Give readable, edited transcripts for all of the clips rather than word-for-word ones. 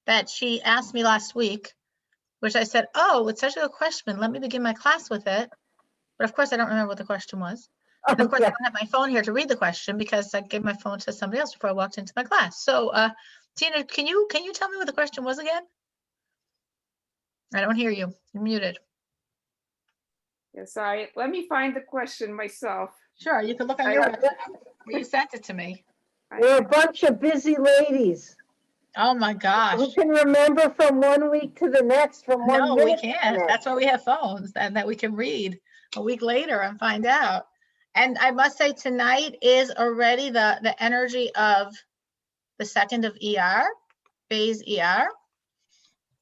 that she asked me last week, which I said, oh, it's such a good question. Let me begin my class with it. But of course, I don't remember what the question was. And of course, I don't have my phone here to read the question because I gave my phone to somebody else before I walked into my class. So, Tina, can you tell me what the question was again? I don't hear you. You're muted. Yeah, sorry. Let me find the question myself. Sure, you can look on your website where you sent it to me. We're a bunch of busy ladies. Oh my gosh. Who can remember from one week to the next, from one No, we minute to the can't. next? That's why we have phones and that we can read a week later and find out. And I must say tonight is already the energy of the second of ER, phase ER,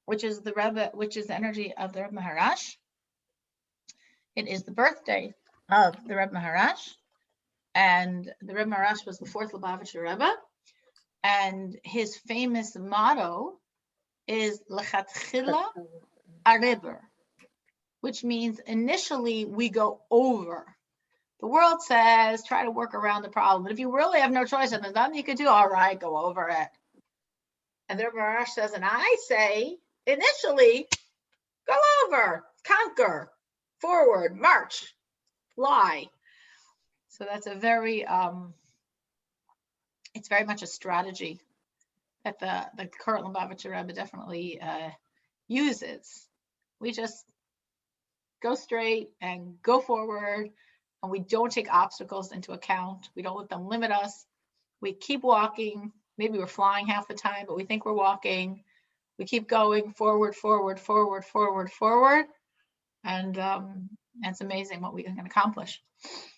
which is the Rebbe, which is the energy of the Rebbe Maharash. It is the birthday of the Rebbe Maharash. And the Rebbe Maharash was the fourth Lubavitcher Rebbe. And his famous motto is Lechatchila Areber, which means initially we go over. The world says try to work around the problem. But if you really have no choice and there's nothing you can do, all right, go over it. And the Rebbe Maharash says, and I say, initially, go over, conquer, forward, march, fly. So that's a very, it's very much a strategy that the current Lubavitcher Rebbe definitely uses. We just go straight and go forward, and we don't take obstacles into account. We don't let them limit us. We keep walking. Maybe we're flying half the time, but we think we're walking. We keep going forward, forward, forward, forward, forward. And it's amazing what we can accomplish.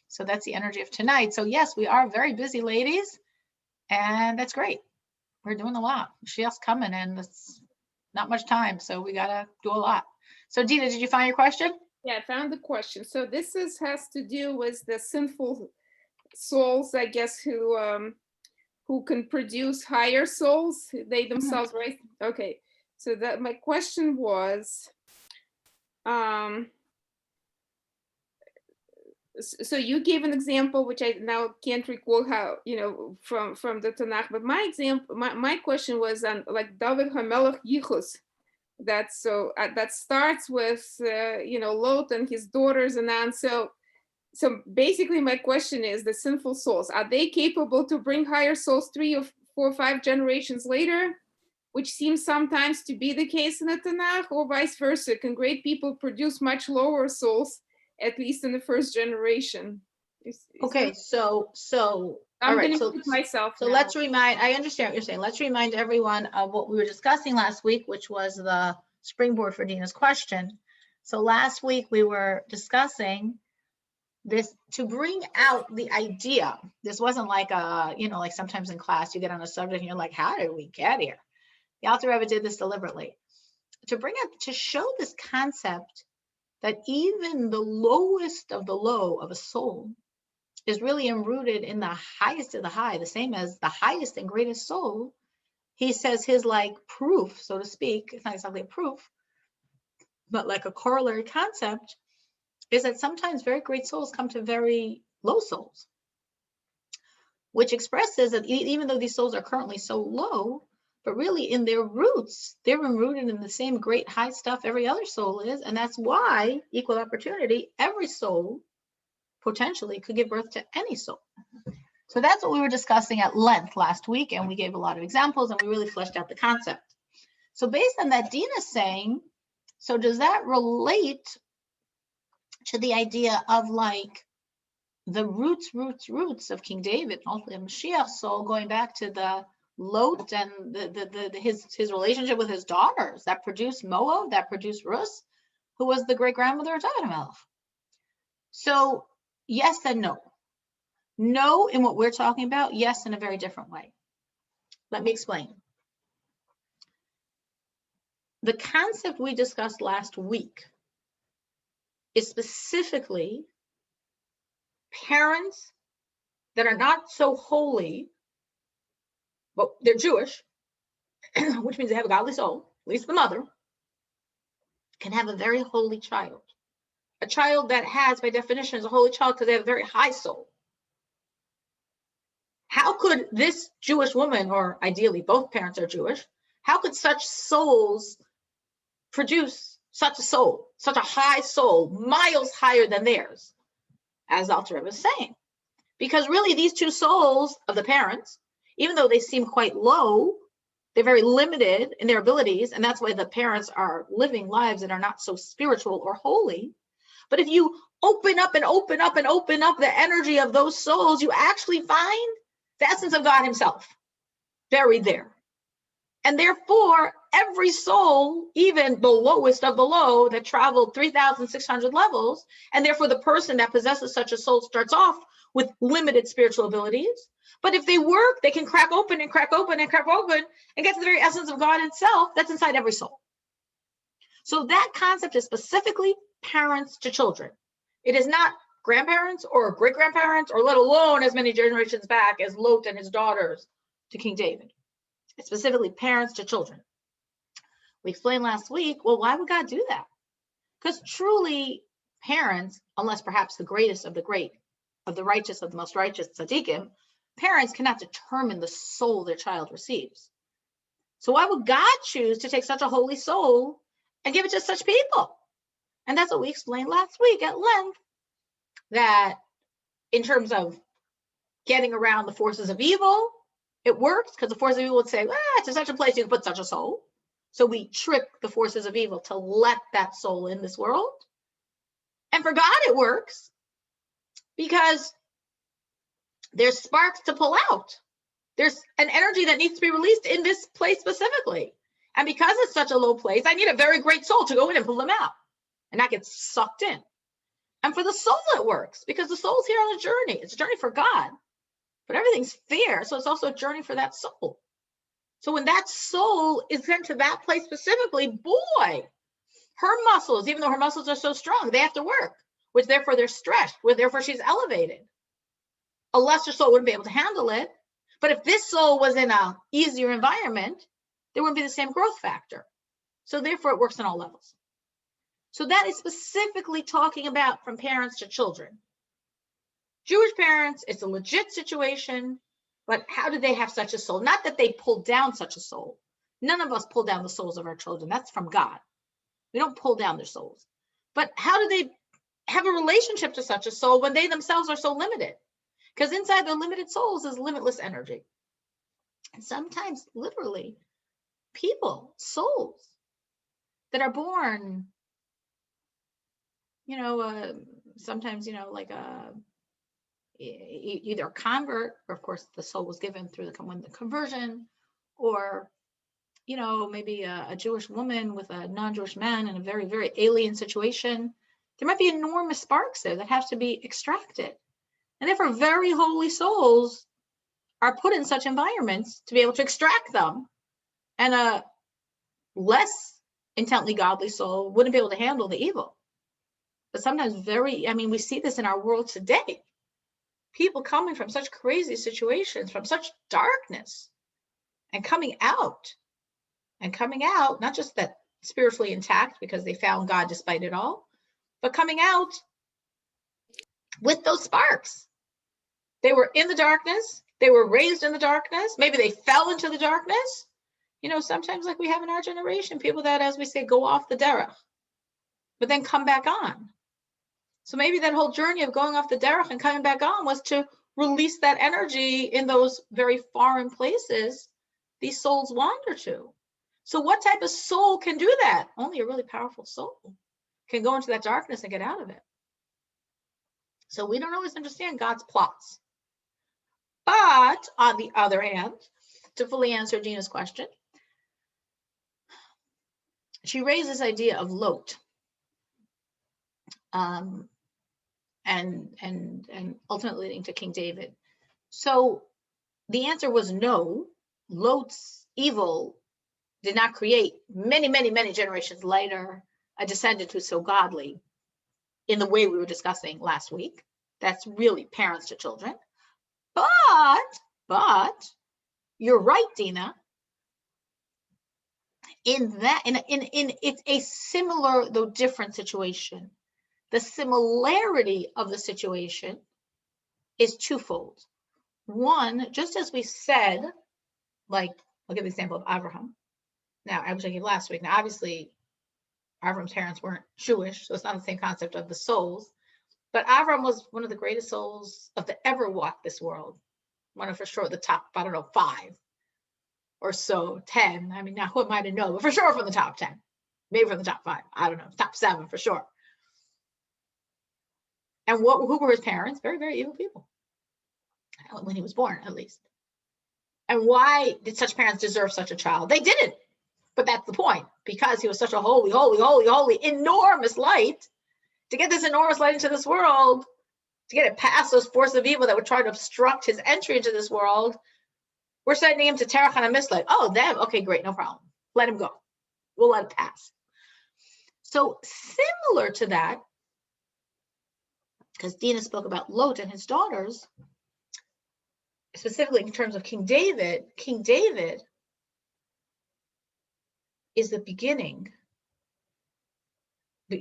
So that's the energy of tonight. So yes, we are very busy ladies, and that's great. We're doing a lot. Mashiach's coming and it's not much time, so we gotta do a lot. So Dina, did you find your question? Yeah, I found the question. So this has to do with the sinful souls, I guess, who can produce higher souls. They themselves, right? Okay. So that my question was, so you gave an example, which I now can't recall how, from the Tanakh, but my example, my question was on like David HaMelech Yichus. That starts with Lot and his daughters, and on. So basically my question is, the sinful souls, are they capable to bring higher souls 3 or 4 or 5 generations later, which seems sometimes to be the case in the Tanakh, or vice versa? Can great people produce much lower souls, at least in the first generation? Okay, so I'm going to put myself. So let's remind, I understand what you're saying. Let's remind everyone of what we were discussing last week, which was the springboard for Dina's question. So last week we were discussing this to bring out the idea. This wasn't like like sometimes in class you get on a subject and you're like, how did we get here? The Alter Rebbe did this deliberately to bring up, to show this concept that even the lowest of the low of a soul is really enrooted in the highest of the high, the same as the highest and greatest soul. He says his like proof, so to speak, it's not exactly a proof, but like a corollary concept, is that sometimes very great souls come to very low souls, which expresses that even though these souls are currently so low, but really in their roots, they're rooted in the same great high stuff every other soul is. And that's why equal opportunity, every soul potentially could give birth to any soul. So that's what we were discussing at length last week, and we gave a lot of examples and we really fleshed out the concept. So based on that, Dina's saying, so does that relate to the idea of like the roots of King David, ultimately Mashiach's soul, going back to the Lot and his relationship with his daughters that produced Moab, that produced Rus, who was the great grandmother of David HaMelech? So yes and no. No in what we're talking about, yes in a very different way. Let me explain. The concept we discussed last week is specifically parents that are not so holy, but they're Jewish, which means they have a godly soul, at least the mother, can have a very holy child. A child that has, by definition, is a holy child because they have a very high soul. How could this Jewish woman, or ideally both parents are Jewish, How could such souls produce such a soul, such a high soul, miles higher than theirs, as Alter Rebbe was saying? Because really these two souls of the parents, even though they seem quite low, they're very limited in their abilities, and that's why the parents are living lives that are not so spiritual or holy. But if you open up and open up and open up the energy of those souls, you actually find the essence of God himself buried there. And therefore, every soul, even the lowest of the low that traveled 3,600 levels, and therefore the person that possesses such a soul starts off with limited spiritual abilities. But if they work, they can crack open and crack open and crack open and get to the very essence of God itself that's inside every soul. So that concept is specifically parents to children. It is not grandparents or great-grandparents, or let alone as many generations back as Lot and his daughters to King David. It's specifically parents to children. We explained last week, well, why would God do that? Because truly parents, unless perhaps the greatest of the great, of the righteous of the most righteous tzaddikim, parents cannot determine the soul their child receives. So why would God choose to take such a holy soul and give it to such people? And that's what we explained last week at length, that in terms of getting around the forces of evil, it works because the forces of evil would say, it's in such a place you can put such a soul. So we trick the forces of evil to let that soul in this world. And for God, it works because there's sparks to pull out. There's an energy that needs to be released in this place specifically. And because it's such a low place, I need a very great soul to go in and pull them out and not get sucked in. And for the soul, it works because the soul's here on a journey. It's a journey for God, but everything's fair. So it's also a journey for that soul. So when that soul is sent to that place specifically, boy, her muscles, even though her muscles are so strong, they have to work, which therefore they're stretched, which therefore she's elevated. A lesser soul wouldn't be able to handle it. But if this soul was in an easier environment, there wouldn't be the same growth factor. So therefore it works on all levels. So that is specifically talking about from parents to children. Jewish parents, it's a legit situation, but how do they have such a soul? Not that they pulled down such a soul. None of us pull down the souls of our children. That's from God. We don't pull down their souls. But how do they have a relationship to such a soul when they themselves are so limited? Because inside their limited souls is limitless energy. And sometimes, literally, people, souls that are born, sometimes, like either a convert, or of course the soul was given through the conversion, or maybe a Jewish woman with a non-Jewish man in a very, very alien situation. There might be enormous sparks there that have to be extracted. And therefore very holy souls are put in such environments to be able to extract them. And a less intently godly soul wouldn't be able to handle the evil. But sometimes we see this in our world today. People coming from such crazy situations, from such darkness, and coming out, not just that spiritually intact because they found God despite it all, but coming out with those sparks. They were in the darkness. They were raised in the darkness. Maybe they fell into the darkness. Sometimes like we have in our generation, people that, as we say, go off the derech, but then come back on. So maybe that whole journey of going off the derech and coming back on was to release that energy in those very foreign places these souls wander to. So what type of soul can do that? Only a really powerful soul can go into that darkness and get out of it. So we don't always understand God's plots. But on the other hand, to fully answer Gina's question, she raised this idea of Lot, and ultimately leading to King David. So the answer was no. Lot's evil did not create many, many, many generations later a descendant who's so godly in the way we were discussing last week. That's really parents to children. But you're right, Dina. It's a similar though different situation. The similarity of the situation is twofold. One, just as we said, like I'll give the example of Abraham. Now, I wish I gave last week. Now, obviously, Avram's parents weren't Jewish, so it's not the same concept of the souls. But Avram was one of the greatest souls of the ever walked this world. One of for sure the top, I don't know, 5 or so, 10. I mean, now who am I to know? But for sure from the top 10, maybe from the top 5. I don't know, top 7 for sure. And who were his parents? Very, very evil people. When he was born, at least. And why did such parents deserve such a child? They didn't. But that's the point. Because he was such a holy, holy, holy, holy, enormous light. To get this enormous light into this world, to get it past those forces of evil that would try to obstruct his entry into this world, we're sending him to Terach and Amislet. Oh, them? Okay, great, no problem. Let him go. We'll let it pass. So similar to that, because Dina spoke about Lot and his daughters, specifically in terms of King David is the beginning.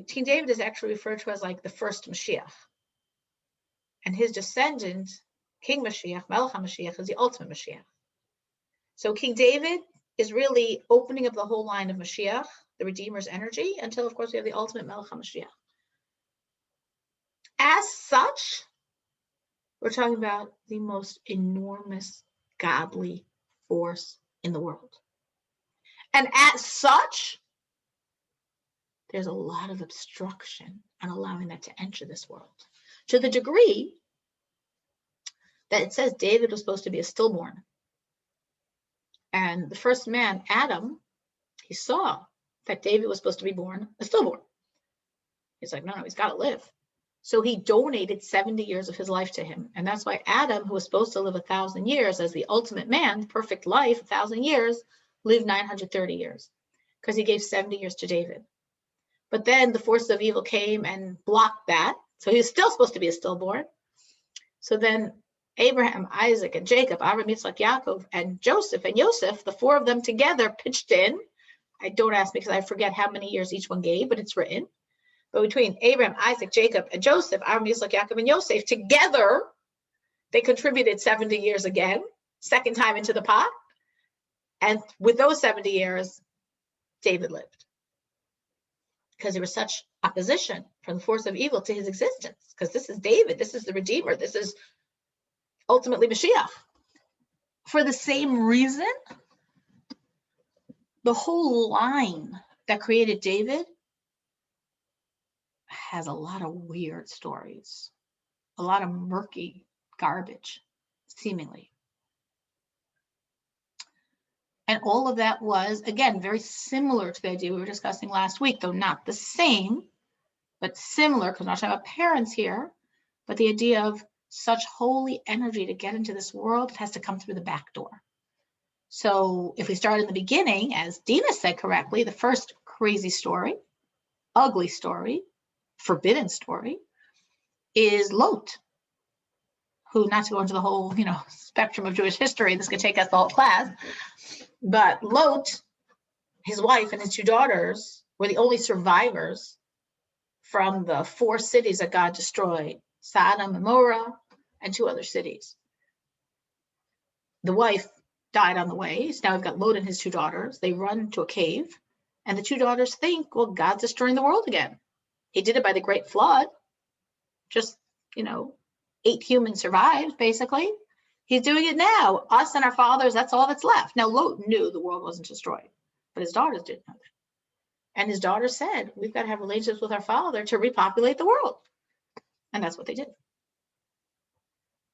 King David is actually referred to as like the first Mashiach. And his descendant, King Mashiach, Melech HaMashiach, is the ultimate Mashiach. So King David is really opening up the whole line of Mashiach, the Redeemer's energy, until, of course, we have the ultimate Melech HaMashiach. As such, we're talking about the most enormous godly force in the world. And as such, there's a lot of obstruction on allowing that to enter this world. To the degree that it says David was supposed to be a stillborn. And the first man, Adam, he saw that David was supposed to be born a stillborn. He's like, no, he's got to live. So he donated 70 years of his life to him. And that's why Adam, who was supposed to live 1,000 years as the ultimate man, perfect life, 1,000 years, lived 930 years because he gave 70 years to David. But then the forces of evil came and blocked that. So he was still supposed to be a stillborn. So then Abraham, Isaac, and Jacob, Abraham, Yitzchak, Yaakov, and Joseph and Yosef, the 4 of them together pitched in. Don't ask me because I forget how many years each one gave, but it's written. But between Abraham, Isaac, Jacob, and Joseph, Abraham, Yitzchak, Yaakov, and Yosef, together, they contributed 70 years again, second time into the pot. And with those 70 years, David lived. Because there was such opposition from the force of evil to his existence. Because this is David, this is the Redeemer, this is ultimately Mashiach. For the same reason, the whole line that created David has a lot of weird stories, a lot of murky garbage, seemingly. And all of that was, again, very similar to the idea we were discussing last week, though not the same, but similar, because we're not talking about parents here, but the idea of such holy energy to get into this world, it has to come through the back door. So if we start in the beginning, as Dina said correctly, the first crazy story, ugly story, forbidden story, is Lot, who, not to go into the whole, spectrum of Jewish history, this could take us the whole class, but Lot, his wife and his 2 daughters were the only survivors from the 4 cities that God destroyed, Sodom, Gomorrah, and 2 other cities. The wife died on the way, so now we've got Lot and his 2 daughters. They run to a cave, and the 2 daughters think, well, God's destroying the world again. He did it by the great flood. Just, 8 humans survived, basically. He's doing it now. Us and our fathers, that's all that's left. Now, Lot knew the world wasn't destroyed, but his daughters didn't know that. And his daughters said, we've got to have relationships with our father to repopulate the world. And that's what they did.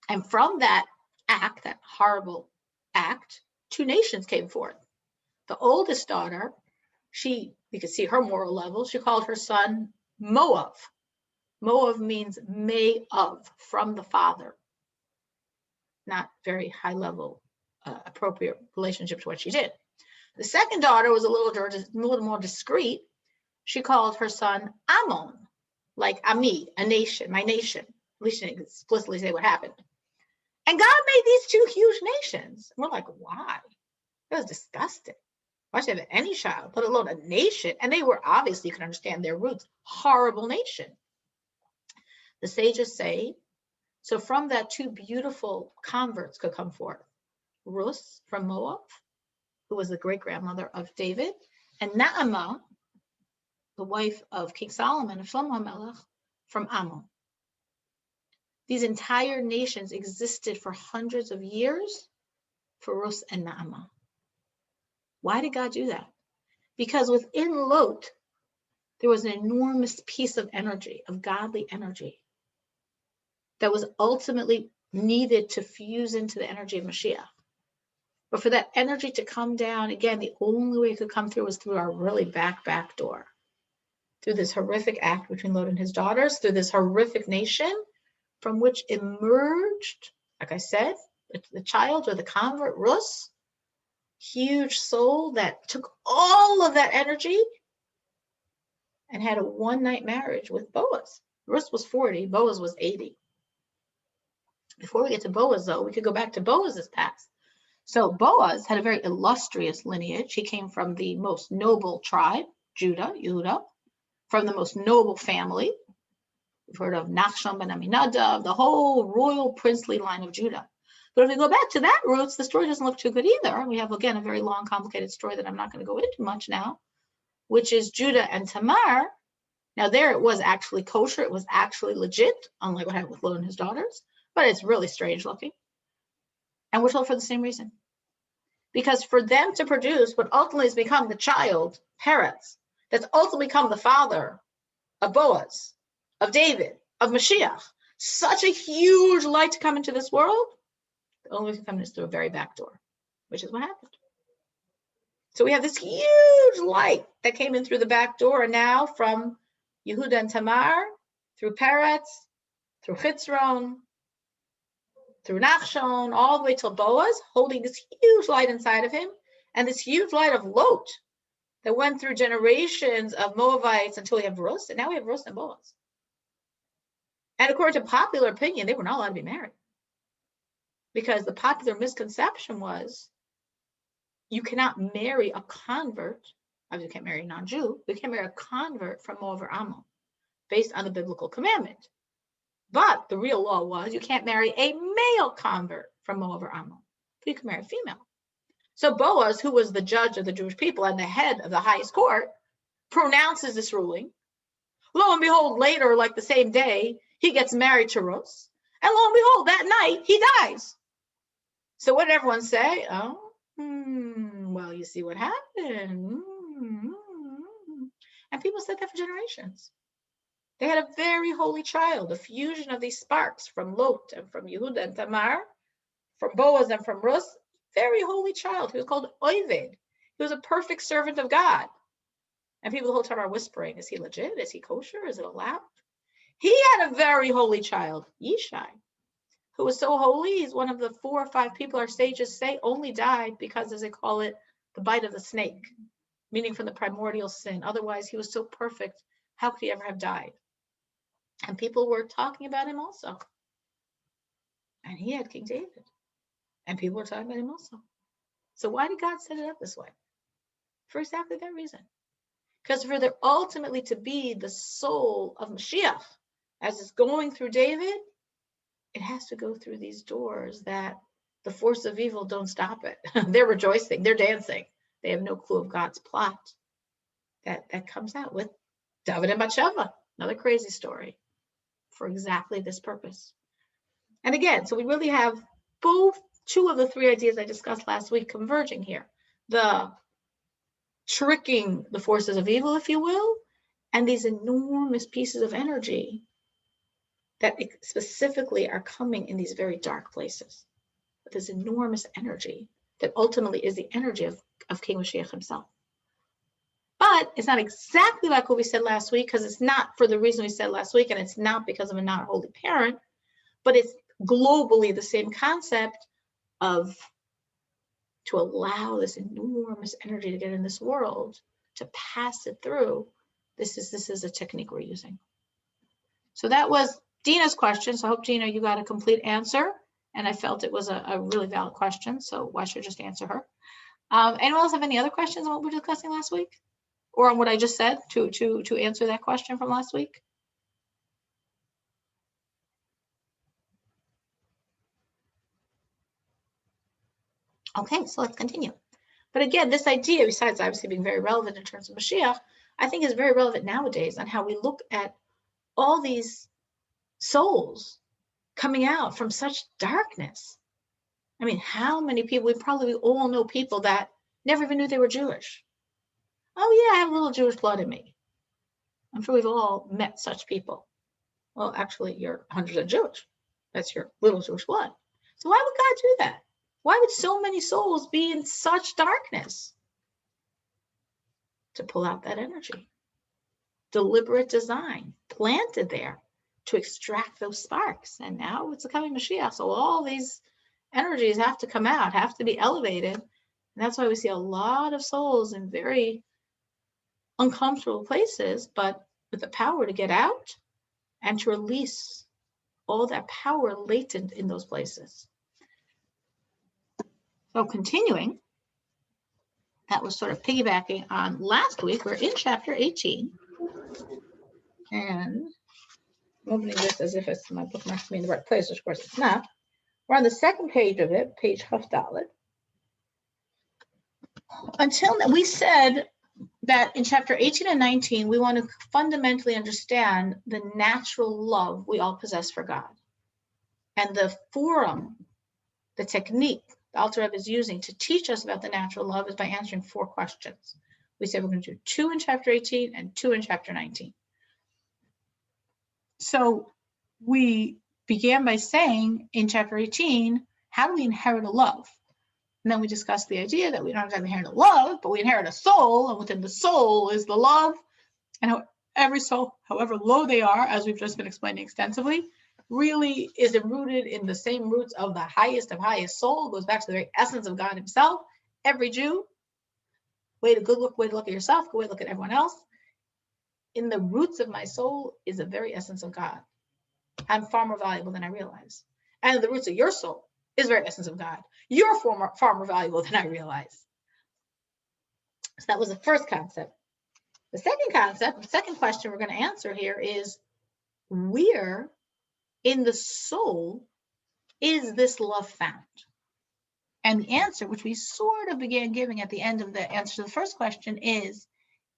And from that act, that horrible act, 2 nations came forth. The oldest daughter, we could see her moral level. She called her son Moav. Moav means may of, from the father. Not very high level, appropriate relationship to what she did. The second daughter was a little more discreet. She called her son Ammon, like Ami, a nation, my nation. At least she didn't explicitly say what happened. And God made these 2 huge nations. And we're like, why? That was disgusting. Why should I have any child, let alone a nation? And they were, obviously, you can understand their roots, horrible nation. The sages say, so from that 2 beautiful converts could come forth. Rus from Moab who was the great-grandmother of David, and Naamah, the wife of King Solomon, of Shlomo HaMelech, from Ammon. These entire nations existed for hundreds of years for Rus and Naamah. Why did God do that? Because within Lot, there was an enormous piece of energy, of godly energy, that was ultimately needed to fuse into the energy of Mashiach. But for that energy to come down, again, the only way it could come through was through our really back door. Through this horrific act between Lot and his daughters, through this horrific nation from which emerged, like I said, the child or the convert, Rus, huge soul that took all of that energy and had a one-night marriage with Boaz. Rus was 40, Boaz was 80. Before we get to Boaz, though, we could go back to Boaz's past. So Boaz had a very illustrious lineage. He came from the most noble tribe, Judah, Yehuda, from the most noble family. We've heard of Nachshon ben Aminadab, the whole royal princely line of Judah. But if we go back to that roots, the story doesn't look too good either. We have, again, a very long, complicated story that I'm not going to go into much now, which is Judah and Tamar. Now there it was actually kosher. It was actually legit, unlike what happened with Lot and his daughters. But it's really strange looking. And we're told for the same reason. Because for them to produce what ultimately has become the child, Peretz, that's ultimately become the father of Boaz, of David, of Mashiach, such a huge light to come into this world, the only way to come is through a very back door, which is what happened. So we have this huge light that came in through the back door, and now from Yehuda and Tamar, through Peretz, through Chitzron, through Nachshon, all the way till Boaz, holding this huge light inside of him, and this huge light of Lot that went through generations of Moabites until we have Rus, and now we have Rus and Boaz. And according to popular opinion, they were not allowed to be married. Because the popular misconception was you cannot marry a convert, obviously you can't marry a non-Jew, you can't marry a convert from Moab or Ammon, based on the biblical commandment. But the real law was you can't marry a male convert from Moab or Ammon, but you can marry a female. So Boaz, who was the judge of the Jewish people and the head of the highest court, pronounces this ruling. Lo and behold, later, like the same day, he gets married to Rus. And lo and behold, that night, he dies. So what did everyone say? Oh, well, you see what happened. And people said that for generations. They had a very holy child, a fusion of these sparks from Lot and from Yehuda and Tamar, from Boaz and from Rus, very holy child. He was called Oved. He was a perfect servant of God. And people the whole time are whispering, is he legit? Is he kosher? Is it allowed? He had a very holy child, Yishai, who was so holy, he's one of the 4 or 5 people our sages say only died because, as they call it, the bite of the snake, meaning from the primordial sin. Otherwise, he was so perfect. How could he ever have died? And people were talking about him also. And he had King David. And people were talking about him also. So why did God set it up this way? For exactly that reason. Because for there ultimately to be the soul of Mashiach, as it's going through David, it has to go through these doors that the force of evil don't stop it. They're rejoicing, they're dancing. They have no clue of God's plot. That comes out with David and Bathsheba, another crazy story for exactly this purpose. And again, so we really have both 2 of the 3 ideas I discussed last week converging here. The tricking the forces of evil, if you will, and these enormous pieces of energy that specifically are coming in these very dark places. But this enormous energy that ultimately is the energy of King Mashiach himself. But it's not exactly like what we said last week, because it's not for the reason we said last week, and it's not because of a not holy parent, but it's globally the same concept of to allow this enormous energy to get in this world, to pass it through. This is a technique we're using. So that was Dina's question. So I hope, Dina, you got a complete answer. And I felt it was a really valid question. So why should I just answer her? Anyone else have any other questions on what we were discussing last week? Or on what I just said to answer that question from last week? Okay, so let's continue. But again, this idea, besides obviously being very relevant in terms of Mashiach, I think is very relevant nowadays on how we look at all these souls coming out from such darkness. I mean, how many people, we probably all know people that never even knew they were Jewish. Oh yeah, I have a little Jewish blood in me. I'm sure we've all met such people. Well, actually, you're 100% Jewish. That's your little Jewish blood. So why would God do that? Why would so many souls be in such darkness? To pull out that energy. Deliberate design, planted there to extract those sparks. And now it's coming Mashiach. So all these energies have to come out, have to be elevated. And that's why we see a lot of souls in very uncomfortable places, but with the power to get out and to release all that power latent in those places. So continuing, that was sort of piggybacking on last week. We're in chapter 18. And I'm opening this as if it's my bookmark to be in the right place, which of course it's not. We're on the second page of it, page Hafdalet. Until now, we said that in chapter 18 and 19, we want to fundamentally understand the natural love we all possess for God. And the forum, the technique the Alter Rebbe is using to teach us about the natural love is by answering 4 questions. We said we're going to do 2 in chapter 18 and 2 in chapter 19. So we began by saying in chapter 18, how do we inherit a love? And then we discussed the idea that we don't have to inherit a love, but we inherit a soul, and within the soul is the love. And how every soul, however low they are, as we've just been explaining extensively, really is rooted in the same roots of the highest soul. It goes back to the very essence of God himself. Every Jew, way to look at yourself, good way to look at everyone else. In the roots of my soul is the very essence of God. I'm far more valuable than I realize. And the roots of your soul is the very essence of God. You're far more valuable than I realize. So that was the first concept. The second concept, the second question we're going to answer here is, where in the soul is this love found? And the answer, which we sort of began giving at the end of the answer to the first question, is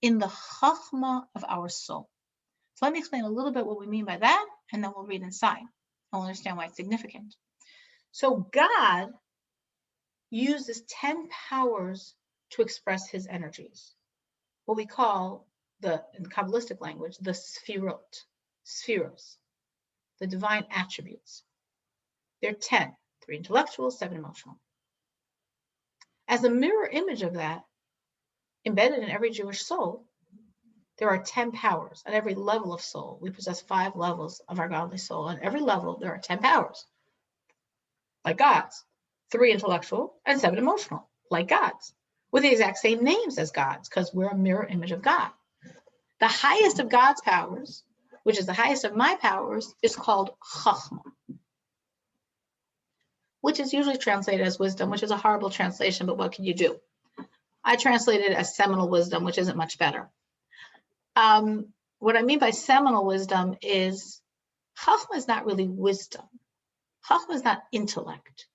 in the chachma of our soul. So let me explain a little bit what we mean by that, and then we'll read inside. And we'll understand why it's significant. So God uses 10 powers to express his energies, what we call in Kabbalistic language, the spheros, the divine attributes. They're 10, 3 intellectual, 7 emotional. As a mirror image of that, embedded in every Jewish soul, there are 10 powers. At every level of soul, we possess 5 levels of our godly soul. At every level, there are 10 powers, like God's, 3 intellectual and 7 emotional, like God's, with the exact same names as God's, because we're a mirror image of God. The highest of God's powers, which is the highest of my powers, is called chachma, which is usually translated as wisdom, which is a horrible translation, but what can you do? I translate it as seminal wisdom, which isn't much better. What I mean by seminal wisdom is chachma is not really wisdom. Chachma is not intellect.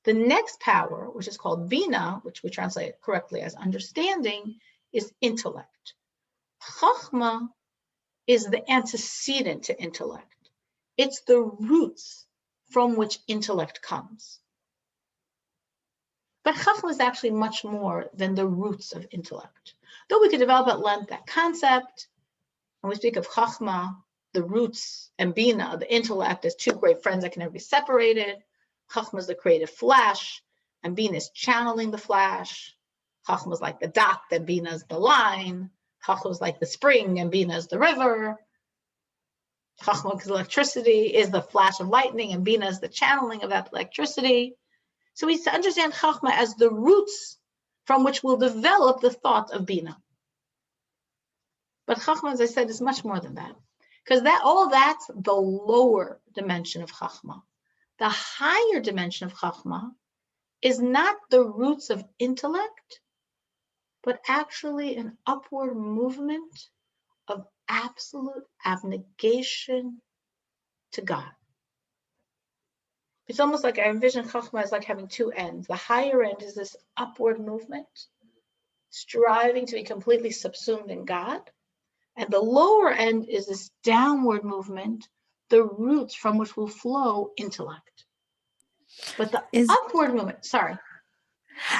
The next power, which is called bina, which we translate correctly as understanding, is intellect. Chachma is the antecedent to intellect. It's the roots from which intellect comes. But chachma is actually much more than the roots of intellect. Though we could develop at length that concept, when we speak of chachma, the roots, and bina, the intellect, as 2 great friends that can never be separated. Chachma is the creative flash, and bina is channeling the flash. Chachma is like the dot, and bina is the line. Chachma is like the spring, and bina is the river. Chachma is electricity, is the flash of lightning, and bina is the channeling of that electricity. So we understand chachma as the roots from which will develop the thought of bina. But chachma, as I said, is much more than that, because that's the lower dimension of chachma. The higher dimension of chachma is not the roots of intellect, but actually an upward movement of absolute abnegation to God. It's almost like I envision Chachma as like having two ends. The higher end is this upward movement, striving to be completely subsumed in God. And the lower end is this downward movement, the roots from which will flow intellect. But the upward movement, sorry.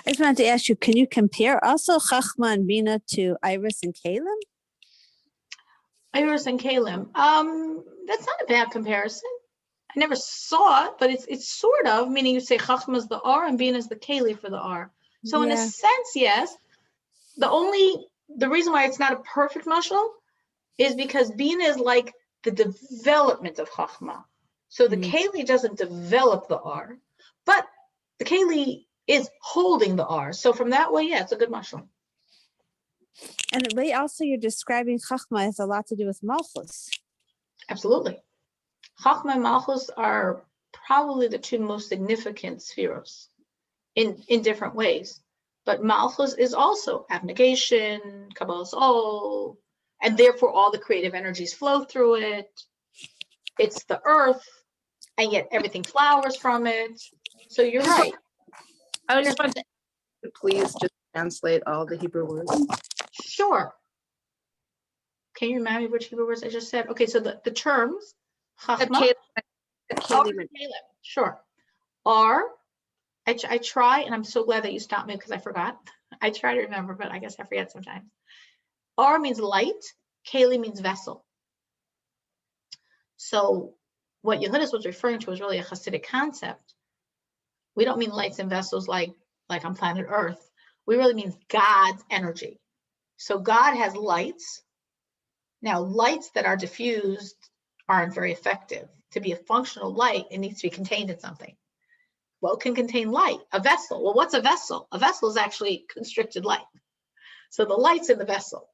I just wanted to ask you, can you compare also Chachma and Bina to Iris and Kalim? Iris and Kalim. That's not a bad comparison. I never saw it, but it's sort of, meaning you say Chachma is the R and Bina is the Kali for the R. So in a sense, yes. The reason why it's not a perfect mashal is because Bina is like the development of Chachma. So the Kali doesn't develop the R, but the Kali is holding the R. So from that way, yeah, it's a good mashal. And the way also you're describing Chachma has a lot to do with Malchus. Absolutely. Chachma and Malchus are probably the two most significant spheros in different ways. But Malchus is also abnegation, Kabbalah's all, and therefore all the creative energies flow through it. It's the earth, and yet everything flowers from it. So you're right. I just want to please just translate all the Hebrew words. Sure. Can you remind me which Hebrew words I just said? Okay, so the terms, Chachma, Caleb, sure, are, I try, and I'm so glad that you stopped me because I forgot. I try to remember, but I guess I forget sometimes. R means light, Kali means vessel. So what Yehudis was referring to was really a Hasidic concept. We don't mean lights and vessels like on planet Earth. We really mean God's energy. So God has lights. Now, lights that are diffused aren't very effective. To be a functional light, it needs to be contained in something. What can contain light? A vessel. Well, what's a vessel? A vessel is actually constricted light. So the light's in the vessel.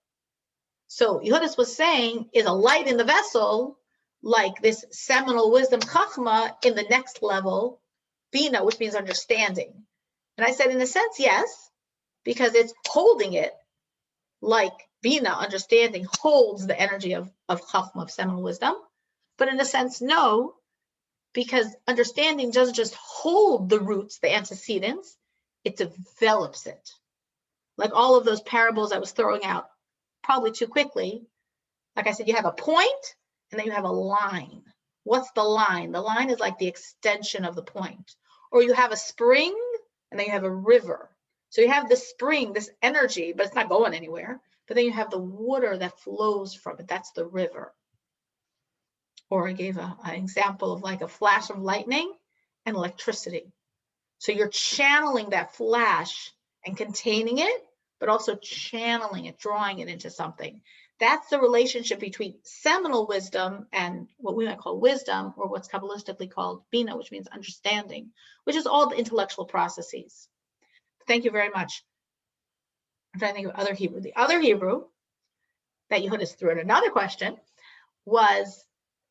So Yehudis was saying, is a light in the vessel like this seminal wisdom Chachma in the next level, Bina, which means understanding. And I said, in a sense, yes, because it's holding it like Bina, understanding, holds the energy of Chachma, of seminal wisdom. But in a sense, no, because understanding doesn't just hold the roots, the antecedents, it develops it. Like all of those parables I was throwing out probably too quickly. Like I said, you have a point and then you have a line. What's the line? The line is like the extension of the point. Or you have a spring and then you have a river. So you have this spring, this energy, but it's not going anywhere. But then you have the water that flows from it. That's the river. Or I gave an example of like a flash of lightning and electricity. So you're channeling that flash and containing it, but also channeling it, drawing it into something. That's the relationship between seminal wisdom and what we might call wisdom, or what's Kabbalistically called Bina, which means understanding, which is all the intellectual processes. Thank you very much. I'm trying to think of other Hebrew. The other Hebrew that Yehudis threw in another question was,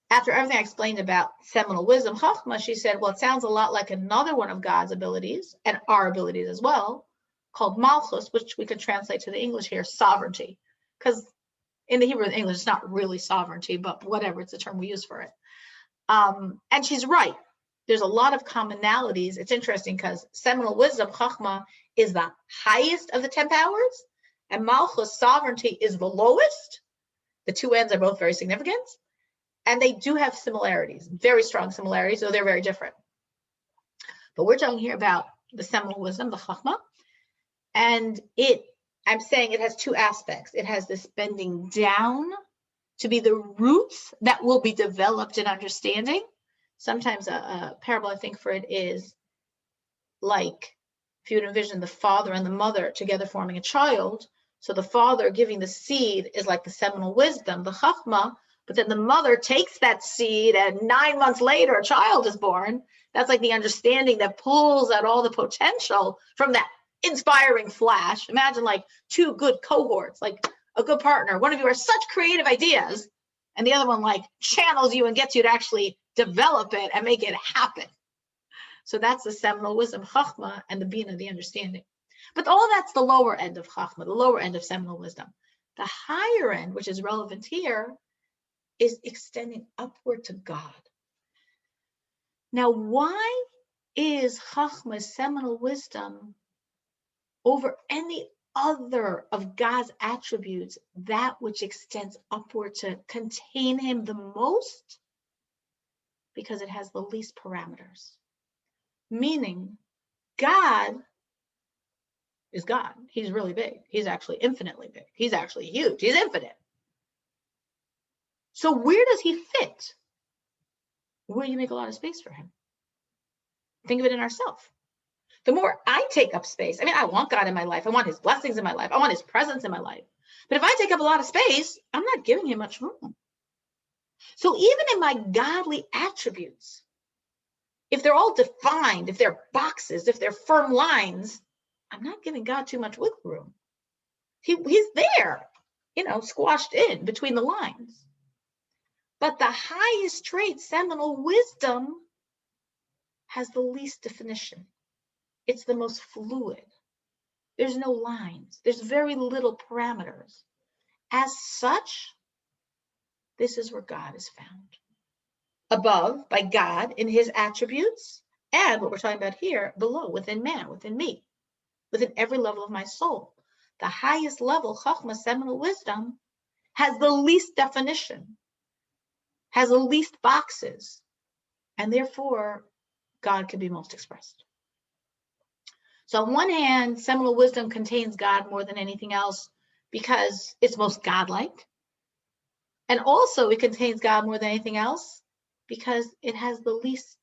after everything I explained about seminal wisdom, Chachma, she said, well, it sounds a lot like another one of God's abilities, and our abilities as well, called Malchus, which we could translate to the English here, sovereignty. Because in the Hebrew and English, it's not really sovereignty, but whatever, it's the term we use for it. And she's right. There's a lot of commonalities. It's interesting because seminal wisdom, Chachma, is the highest of the 10 powers, and Malchus, sovereignty, is the lowest. The two ends are both very significant. And they do have similarities, very strong similarities, so they're very different. But we're talking here about the seminal wisdom, the Chachma, and I'm saying it has two aspects. It has this bending down to be the roots that will be developed in understanding. Sometimes a parable I think for it is like, if you would envision the father and the mother together forming a child, so the father giving the seed is like the seminal wisdom, the Chachma, but then the mother takes that seed and 9 months later, a child is born. That's like the understanding that pulls out all the potential from that inspiring flash. Imagine like two good cohorts, like a good partner. One of you has such creative ideas and the other one like channels you and gets you to actually develop it and make it happen. So that's the seminal wisdom, Chachma, and the Bina, the understanding. But all that's the lower end of Chachma, the lower end of seminal wisdom. The higher end, which is relevant here, is extending upward to God. Now, why is Chachma, seminal wisdom, over any other of God's attributes, that which extends upward to contain him the most? Because it has the least parameters. Meaning, God is God. He's really big. He's actually infinitely big. He's actually huge. He's infinite. So where does he fit? Where you make a lot of space for him. Think of it in ourselves. The more I take up space, I mean, I want God in my life. I want his blessings in my life. I want his presence in my life. But if I take up a lot of space, I'm not giving him much room. So even in my godly attributes, if they're all defined, if they're boxes, if they're firm lines, I'm not giving God too much wiggle room. He's there, squashed in between the lines. But the highest trait, seminal wisdom, has the least definition. It's the most fluid. There's no lines. There's very little parameters. As such, this is where God is found. Above, by God in his attributes, and what we're talking about here, below, within man, within me, within every level of my soul. The highest level, Chachma, seminal wisdom, has the least definition, has the least boxes, and therefore God can be most expressed. So on one hand, seminal wisdom contains God more than anything else because it's most godlike. And also it contains God more than anything else because it has the least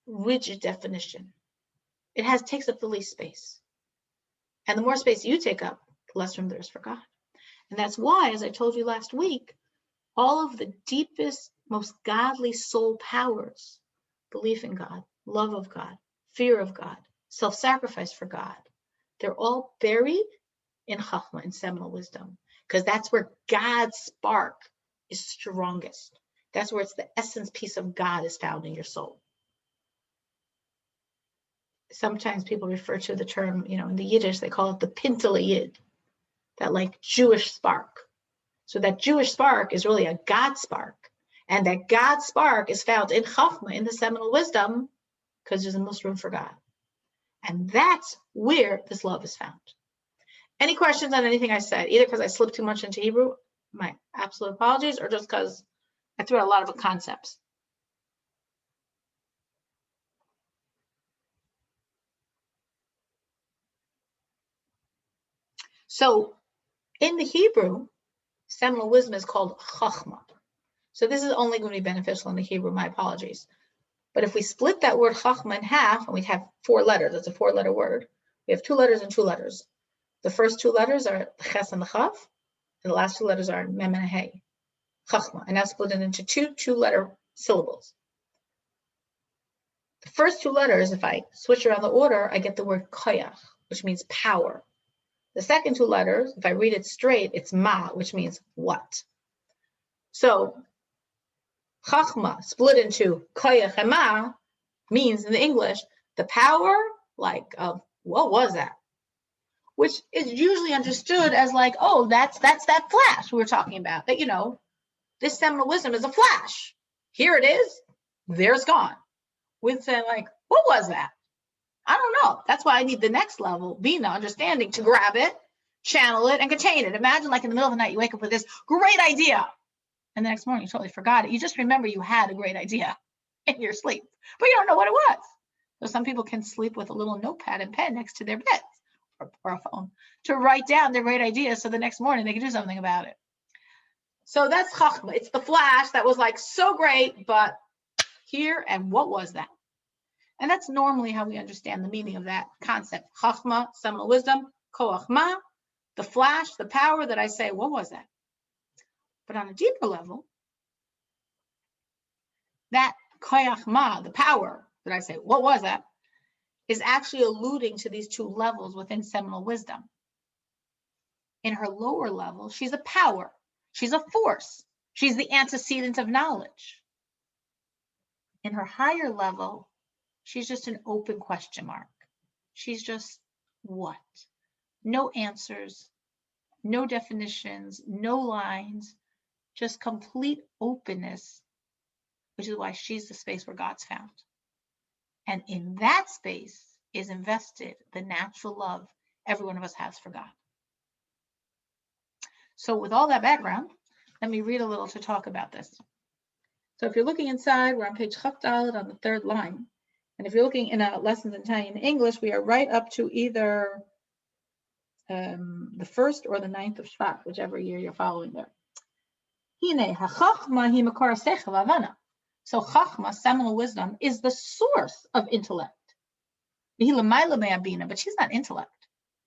rigid definition. It takes up the least space. And the more space you take up, the less room there is for God. And that's why, as I told you last week, all of the deepest, most godly soul powers, belief in God, love of God, fear of God, self-sacrifice for God, they're all buried in Chachma, in seminal wisdom, because that's where God's spark is strongest. That's where it's the essence piece of God is found in your soul. Sometimes people refer to the term, in the Yiddish, they call it the Pintel Yid, that like Jewish spark. So that Jewish spark is really a God spark. And that God spark is found in Chachma, in the seminal wisdom, because there's the most room for God. And that's where this love is found. Any questions on anything I said, either because I slipped too much into Hebrew, my absolute apologies, or just because I threw out a lot of concepts? So in the Hebrew, seminal wisdom is called Chachma. So this is only going to be beneficial in the Hebrew, my apologies. But if we split that word Chachma in half, and we have 4 letters, it's a 4-letter word. We have 2 letters and 2 letters. The first 2 letters are the Ches and the Chav, and the last 2 letters are Mem and Hey. Chachma. I now split it into 2 2-letter syllables. The first 2 letters, if I switch around the order, I get the word Koyach, which means power. The second 2 letters, if I read it straight, it's Ma, which means what. So Chachma split into Koyach and Ma means in the English, the power like of what was that? Which is usually understood as like, oh, that's that flash we were talking about. That, this seminal wisdom is a flash. Here it is, there's gone. With saying like, what was that? I don't know. That's why I need the next level, Bina, understanding, to grab it, channel it, and contain it. Imagine like in the middle of the night, you wake up with this great idea. And the next morning, you totally forgot it. You just remember you had a great idea in your sleep, but you don't know what it was. So some people can sleep with a little notepad and pen next to their bed or a phone to write down their great idea so the next morning they can do something about it. So that's Chachma. It's the flash that was like so great, but here, and what was that? And that's normally how we understand the meaning of that concept. Chachma, seminal wisdom, koach ma, the flash, the power that I say, what was that? But on a deeper level, that koach ma, the power that I say, what was that, is actually alluding to these 2 levels within seminal wisdom. In her lower level, she's a power. She's a force. She's the antecedent of knowledge. In her higher level, she's just an open question mark. She's just what? No answers, no definitions, no lines, just complete openness, which is why she's the space where God's found. And in that space is invested the natural love every one of us has for God. So with all that background, let me read a little to talk about this. So if you're looking inside, we're on page Chafdalet on the 3rd line. And if you're looking in a Lessons in Tanya in English, we are right up to either the 1st or the 9th of Shvat, whichever year you're following there. So Chachma, seminal wisdom, is the source of intellect. But she's not intellect.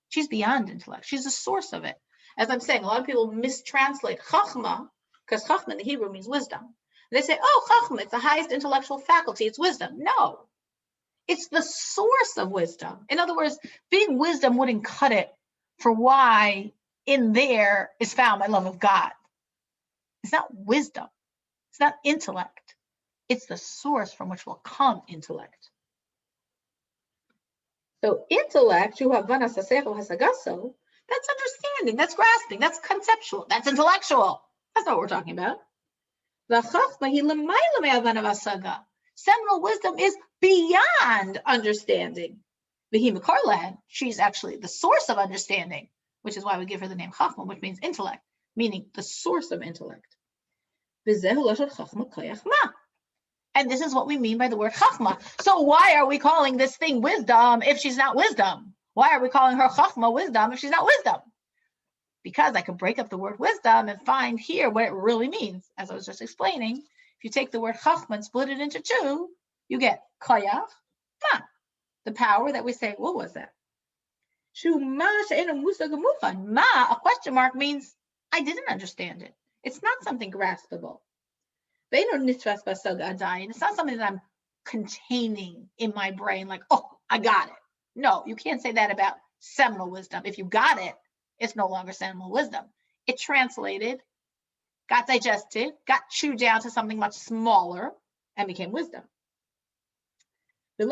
She's beyond intellect. She's the source of it. As I'm saying, a lot of people mistranslate Chachma, because Chachma in the Hebrew means wisdom. They say, oh, Chachma, it's the highest intellectual faculty, it's wisdom. No, it's the source of wisdom. In other words, being wisdom wouldn't cut it for why in there is found my love of God. It's not wisdom. It's not intellect. It's the source from which will come intellect. So intellect, that's understanding, that's grasping, that's conceptual, that's intellectual. That's not what we're talking about. Seminal wisdom is beyond understanding. She's actually the source of understanding, which is why we give her the name Chachma, which means intellect, meaning the source of intellect. And this is what we mean by the word Chachma. So why are we calling this thing wisdom if she's not wisdom? Why are we calling her Chachma wisdom if she's not wisdom? Because I could break up the word wisdom and find here what it really means. As I was just explaining, if you take the word Chachma and split it into two, you get Koyach, Ma, the power that we say, what was that? Ma, a question mark, means I didn't understand it. It's not something graspable. It's not something that I'm containing in my brain, like, oh, I got it. No, you can't say that about seminal wisdom. If you got it, it's no longer seminal wisdom. It translated, got digested, got chewed down to something much smaller, and became wisdom. And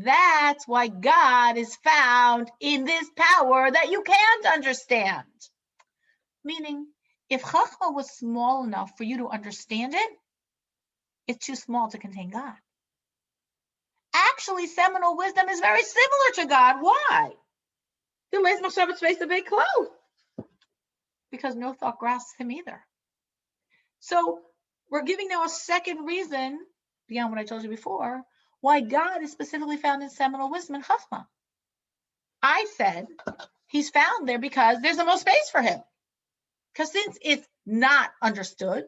that's why God is found in this power that you can't understand. Meaning, if Chachma was small enough for you to understand it, it's too small to contain God. Actually, seminal wisdom is very similar to God. Why? Because no thought grasps him either. So we're giving now a second reason, beyond what I told you before, why God is specifically found in seminal wisdom and Chachma. I said he's found there because there's the most space for him. Because since it's not understood,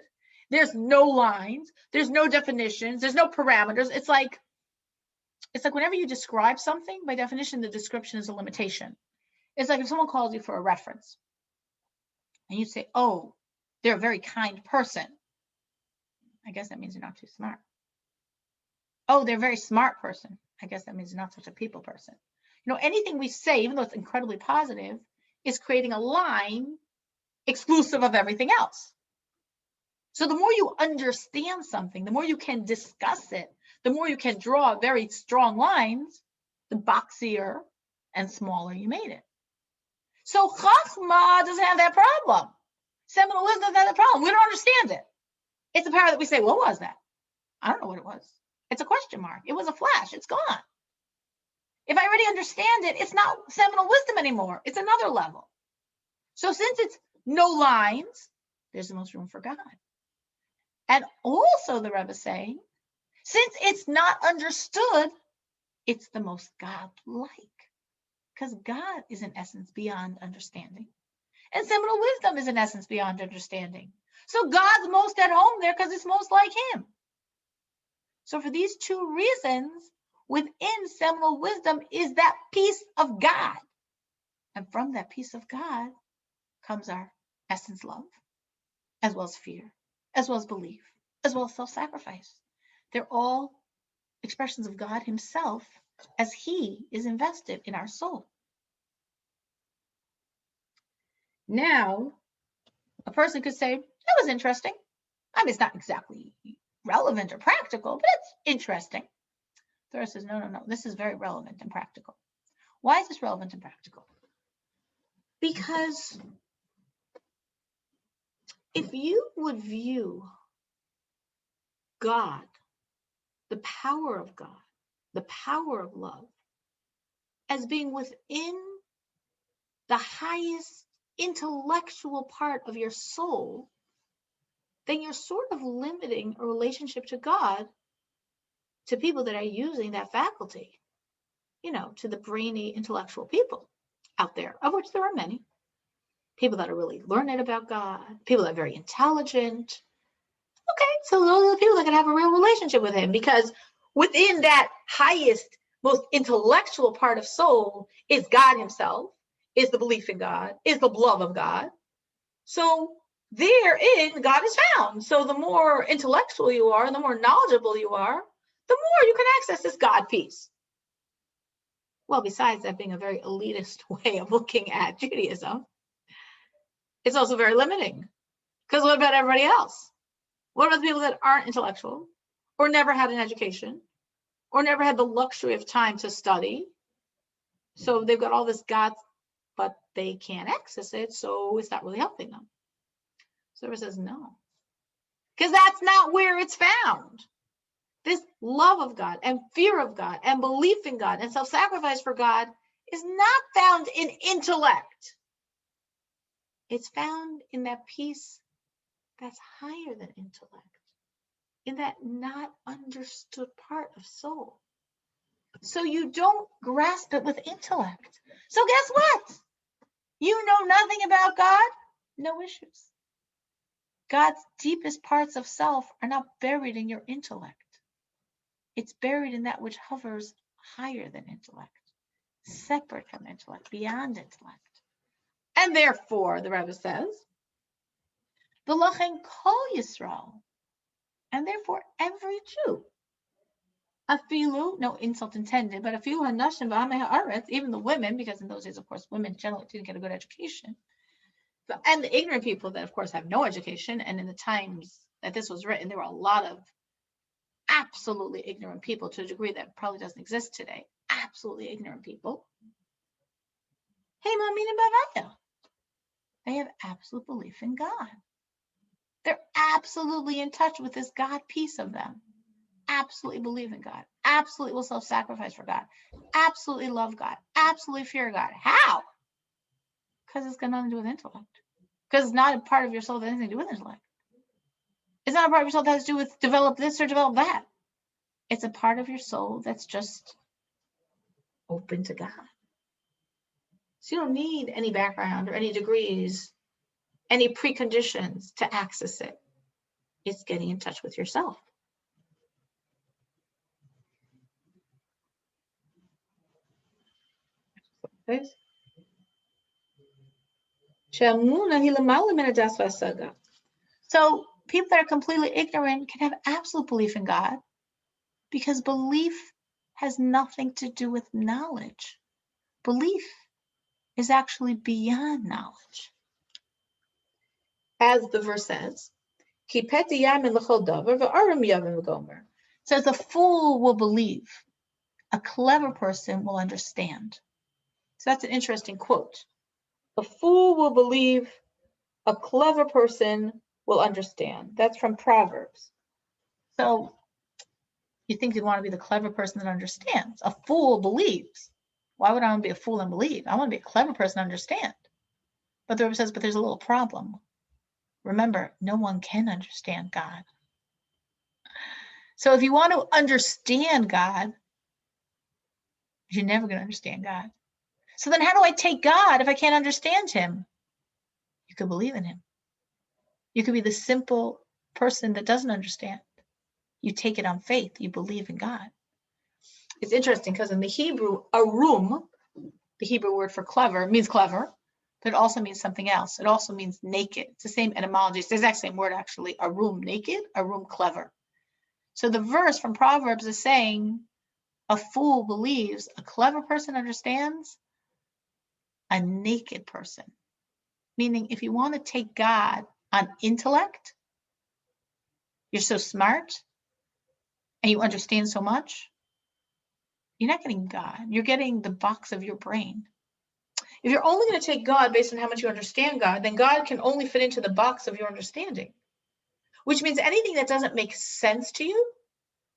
there's no lines, there's no definitions, there's no parameters. It's like whenever you describe something, by definition, the description is a limitation. It's like if someone calls you for a reference and you say, oh, they're a very kind person. I guess that means you're not too smart. Oh, they're a very smart person. I guess that means you're not such a people person. You know, anything we say, even though it's incredibly positive, is creating a line exclusive of everything else. So the more you understand something, the more you can discuss it, the more you can draw very strong lines, the boxier and smaller you made it. So Chachma doesn't have that problem. Seminal wisdom doesn't have that problem. We don't understand it. It's a power that we say, what was that? I don't know what it was. It's a question mark. It was a flash. It's gone. If I already understand it, it's not seminal wisdom anymore. It's another level. So since it's no lines, there's the most room for God. And also the Rebbe is saying, since it's not understood, it's the most God-like. Because God is in essence beyond understanding. And seminal wisdom is in essence beyond understanding. So God's most at home there because it's most like him. So for these two reasons, within seminal wisdom is that piece of God. And from that piece of God comes our essence love, as well as fear, as well as belief, as well as self-sacrifice. They're all expressions of God himself as he is invested in our soul. Now, a person could say, that was interesting. I mean, it's not exactly relevant or practical, but it's interesting. Thora says, no, this is very relevant and practical. Why is this relevant and practical? Because if you would view God the power of God, the power of love, as being within the highest intellectual part of your soul, then you're sort of limiting a relationship to God to people that are using that faculty, to the brainy intellectual people out there, of which there are many. People that are really learned about God, people that are very intelligent. Okay, so those are the people that can have a real relationship with him, because within that highest, most intellectual part of soul is God himself, is the belief in God, is the love of God. So therein God is found. So the more intellectual you are, the more knowledgeable you are, the more you can access this God piece. Well, besides that being a very elitist way of looking at Judaism, it's also very limiting. Because what about everybody else? What about the people that aren't intellectual, or never had an education, or never had the luxury of time to study? So they've got all this God, but they can't access it, so it's not really helping them. So it says no. Because that's not where it's found. This love of God and fear of God and belief in God and self-sacrifice for God is not found in intellect. It's found in that peace that's higher than intellect, in that not understood part of soul. So you don't grasp it with intellect. So guess what? You know nothing about God? No issues. God's deepest parts of self are not buried in your intellect. It's buried in that which hovers higher than intellect, separate from intellect, beyond intellect. And therefore, the Rebbe says, V'lachen kol Yisrael, and therefore every Jew, afilu, no insult intended, but afilu hanashim v'amei haaretz, even the women, because in those days, of course, women generally didn't get a good education, and the ignorant people that, of course, have no education, and in the times that this was written, there were a lot of absolutely ignorant people to a degree that probably doesn't exist today. Absolutely ignorant people. Hey, Mamina Bavaya. They have absolute belief in God. They're absolutely in touch with this God piece of them. Absolutely believe in God. Absolutely will self-sacrifice for God. Absolutely love God. Absolutely fear God. How? Because it's got nothing to do with intellect. Because it's not a part of your soul that has anything to do with intellect. It's not a part of your soul that has to do with develop this or develop that. It's a part of your soul that's just open to God. So you don't need any background or any degrees, any preconditions to access it. It's getting in touch with yourself. So people that are completely ignorant can have absolute belief in God, because belief has nothing to do with knowledge. Belief is actually beyond knowledge. As the verse says, says a fool will believe, a clever person will understand. So that's an interesting quote. A fool will believe, a clever person will understand. That's from Proverbs. So you think you want to be the clever person that understands. A fool believes. Why would I want to be a fool and believe? I want to be a clever person and understand. But the Bible says, but there's a little problem. Remember, no one can understand God. So if you want to understand God, you're never going to understand God. So then how do I take God if I can't understand him? You could believe in him. You could be the simple person that doesn't understand. You take it on faith. You believe in God. It's interesting because in the Hebrew, arum, the Hebrew word for clever, means clever, but it also means something else. It also means naked. It's the same etymology. It's the exact same word, actually. Arum, naked, arum, clever. So the verse from Proverbs is saying, a fool believes, a clever person understands, a naked person. Meaning, if you want to take God on intellect, you're so smart, and you understand so much, you're not getting God. You're getting the box of your brain. If you're only going to take God based on how much you understand God, then God can only fit into the box of your understanding, which means anything that doesn't make sense to you,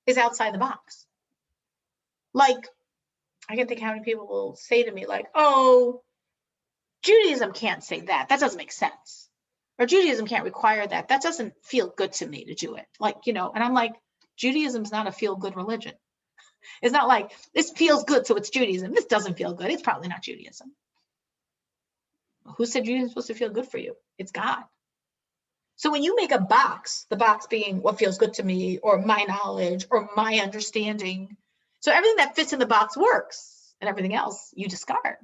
is outside the box. Like, I can think how many people will say to me like, oh, Judaism can't say that. That doesn't make sense. Or Judaism can't require that. That doesn't feel good to me to do it. Like, and I'm like, Judaism's not a feel-good religion. It's not like this feels good, so it's Judaism. This doesn't feel good. It's probably not Judaism. Who said Judaism is supposed to feel good for you? It's God. So when you make a box, the box being what feels good to me, or my knowledge, or my understanding, so everything that fits in the box works, and everything else you discard.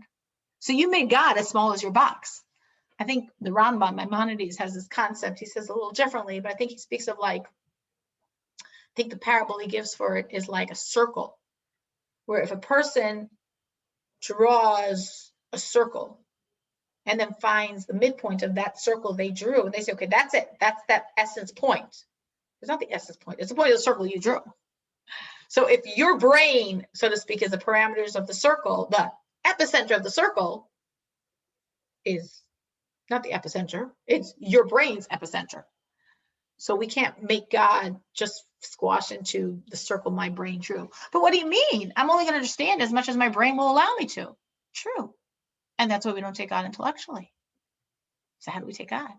So you made God as small as your box. I think the Rambam, Maimonides, has this concept. He says a little differently, but I think he speaks of I think the parable he gives for it is like a circle, where if a person draws a circle and then finds the midpoint of that circle they drew, and they say, okay, that's it. That's that essence point. It's not the essence point. It's the point of the circle you drew. So if your brain, so to speak, is the parameters of the circle, the epicenter of the circle is not the epicenter. It's your brain's epicenter. So we can't make God just squash into the circle my brain drew. But what do you mean? I'm only going to understand as much as my brain will allow me to. True. And that's why we don't take God intellectually. So how do we take God?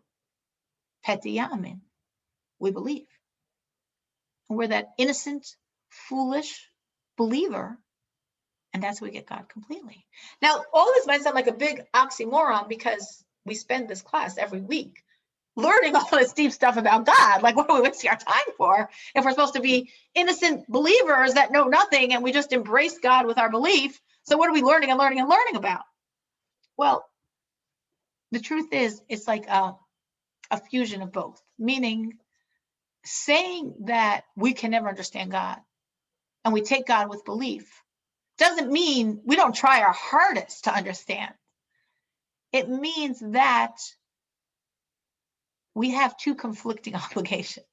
Petiyamin. We believe. And we're that innocent, foolish believer. And that's how we get God completely. Now, all this might sound like a big oxymoron because we spend this class every week learning all this deep stuff about God. Like, what are we wasting our time for if we're supposed to be innocent believers that know nothing and we just embrace God with our belief? So what are we learning and learning and learning about? Well, the truth is, it's like a fusion of both, meaning saying that we can never understand God and we take God with belief doesn't mean we don't try our hardest to understand. It means that we have two conflicting obligations.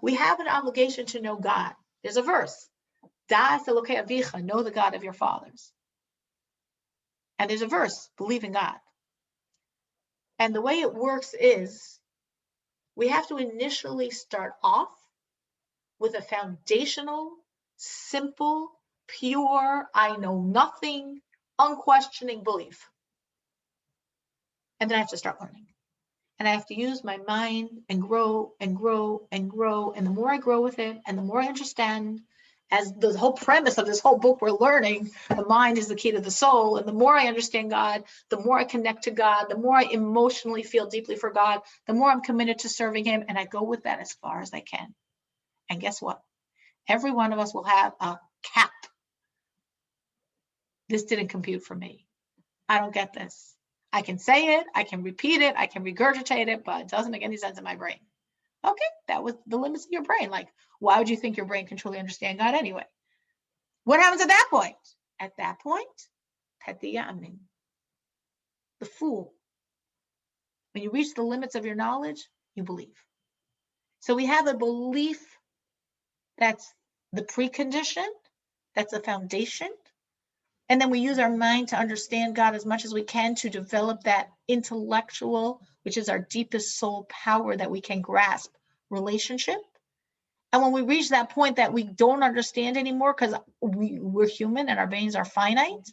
We have an obligation to know God. There's a verse, Da es Elokei Avicha, know the God of your fathers. And there's a verse, believe in God. And the way it works is we have to initially start off with a foundational, simple, pure, I know nothing, unquestioning belief. And then I have to start learning. And I have to use my mind and grow and grow and grow. And the more I grow with it, and the more I understand, as the whole premise of this whole book we're learning, the mind is the key to the soul. And the more I understand God, the more I connect to God, the more I emotionally feel deeply for God, the more I'm committed to serving him. And I go with that as far as I can. And guess what? Every one of us will have a cap. This didn't compute for me. I don't get this. I can say it, I can repeat it, I can regurgitate it, but it doesn't make any sense in my brain. Okay, that was the limits of your brain. Like, why would you think your brain can truly understand God anyway? What happens at that point? At that point, Petiyamin, the fool. When you reach the limits of your knowledge, you believe. So we have a belief that's the precondition, that's the foundation. And then we use our mind to understand God as much as we can to develop that intellectual, which is our deepest soul power that we can grasp, relationship. And when we reach that point that we don't understand anymore because we're human and our brains are finite,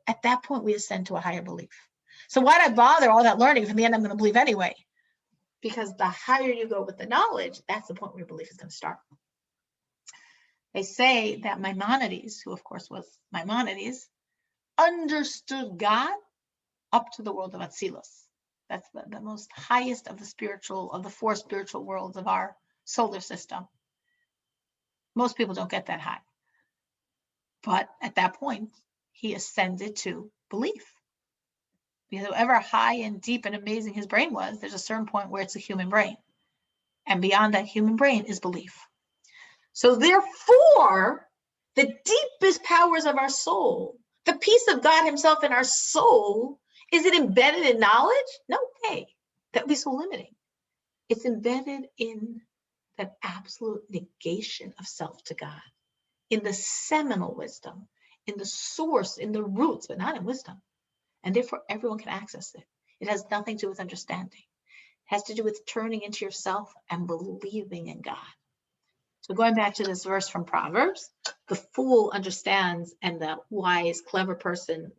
at that point we ascend to a higher belief. So why'd I bother all that learning if in the end I'm going to believe anyway? Because the higher you go with the knowledge, that's the point where your belief is going to start. They say that Maimonides, who of course was Maimonides, understood God up to the world of Atzilus. That's the most highest of the four spiritual worlds of our solar system. Most people don't get that high. But at that point, he ascended to belief. Because however high and deep and amazing his brain was, there's a certain point where it's a human brain. And beyond that human brain is belief. So therefore, the deepest powers of our soul, the peace of God himself in our soul, is it embedded in knowledge? No way. That would be so limiting. It's embedded in that absolute negation of self to God, in the seminal wisdom, in the source, in the roots, but not in wisdom. And therefore, everyone can access it. It has nothing to do with understanding. It has to do with turning into yourself and believing in God. So going back to this verse from Proverbs, the fool understands and the wise, clever person,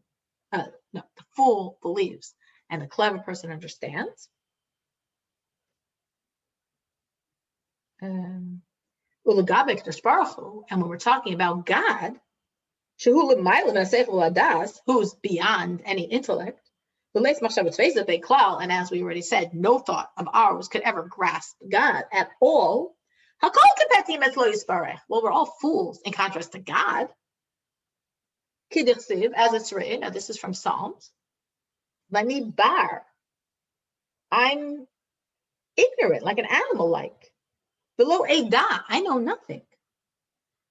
no, the fool believes and the clever person understands. And when we're talking about God, who's beyond any intellect, and as we already said, no thought of ours could ever grasp God at all. Well, we're all fools in contrast to God. As it's written, now this is from Psalms, I'm ignorant, like an animal, like below Ada, I know nothing.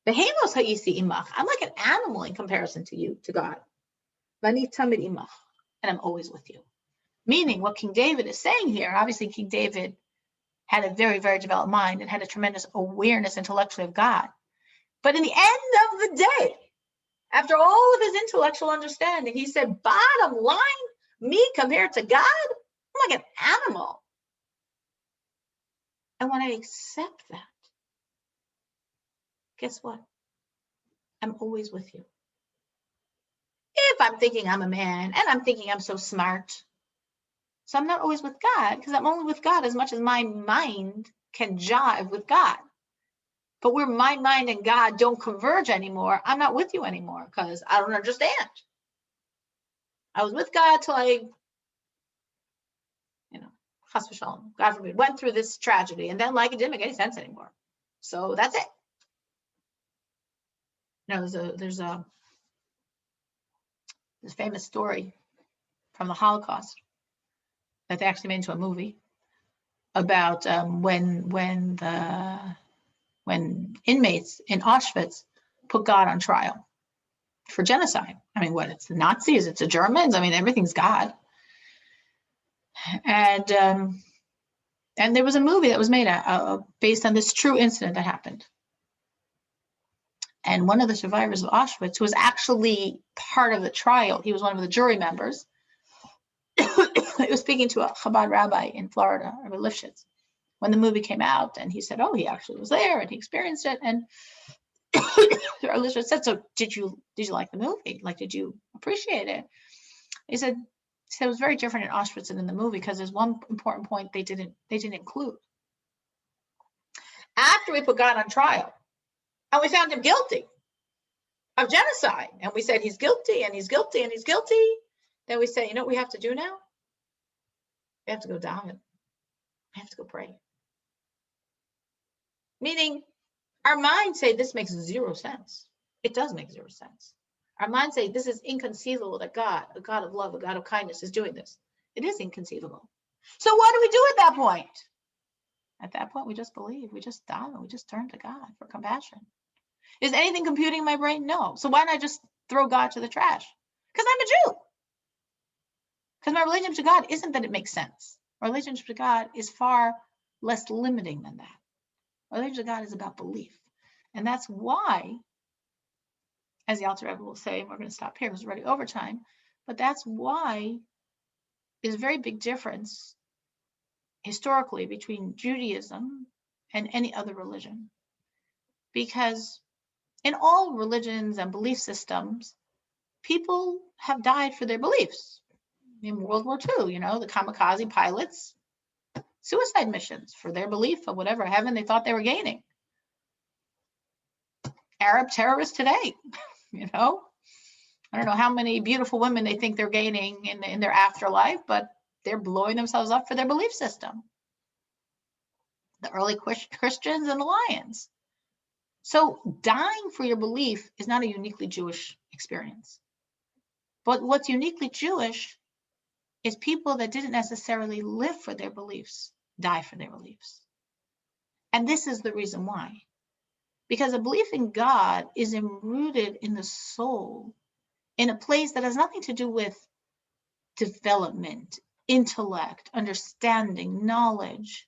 I'm like an animal in comparison to you, to God. And I'm always with you. Meaning what King David is saying here, obviously King David had a very, very developed mind and had a tremendous awareness intellectually of God. But in the end of the day, after all of his intellectual understanding, he said, bottom line, me compared to God, I'm like an animal. And when I accept that, guess what? I'm always with you. If I'm thinking I'm a man and I'm thinking I'm so smart, so I'm not always with God, because I'm only with God as much as my mind can jive with God. But where my mind and God don't converge anymore, I'm not with you anymore because I don't understand. I was with God till I, chas v'shalom, God forbid, went through this tragedy, and then like it didn't make any sense anymore. So that's it. There's a this famous story from the Holocaust that they actually made into a movie about when inmates in Auschwitz put God on trial for genocide. I mean, what, it's the Nazis, it's the Germans, I mean, everything's God. And there was a movie that was made based on this true incident that happened. And one of the survivors of Auschwitz, who was actually part of the trial, he was one of the jury members, he was speaking to a Chabad rabbi in Florida, Rabbi Lifshitz, when the movie came out, and he said, oh, he actually was there and he experienced it. And Rabbi Lifshitz said, so did you like the movie? Like, did you appreciate it? He said it was very different in Auschwitz than in the movie, because there's one important point they didn't include. After we put God on trial and we found him guilty of genocide, and we said he's guilty and he's guilty and he's guilty, then we say, you know what we have to do now? We have to go daven. We have to go pray. Meaning, our minds say this makes zero sense. It does make zero sense. Our minds say this is inconceivable that God, a God of love, a God of kindness, is doing this. It is inconceivable. So what do we do at that point? At that point, we just believe. We just daven. We just turn to God for compassion. Is anything computing in my brain? No. So why don't I just throw God to the trash? Because I'm a Jew. Because my relationship to God isn't that it makes sense. My relationship to God is far less limiting than that. My relationship to God is about belief. And that's why, as the Alter Rebbe will say, and we're going to stop here because we're already over time, but that's why there's a very big difference historically between Judaism and any other religion. Because in all religions and belief systems, people have died for their beliefs. In World War II, the kamikaze pilots, suicide missions for their belief of whatever heaven they thought they were gaining. Arab terrorists today, I don't know how many beautiful women they think they're gaining in their afterlife, but they're blowing themselves up for their belief system. The early Christians and the lions. So dying for your belief is not a uniquely Jewish experience. But what's uniquely Jewish is people that didn't necessarily live for their beliefs die for their beliefs. And this is the reason why. Because a belief in God is rooted in the soul in a place that has nothing to do with development, intellect, understanding, knowledge.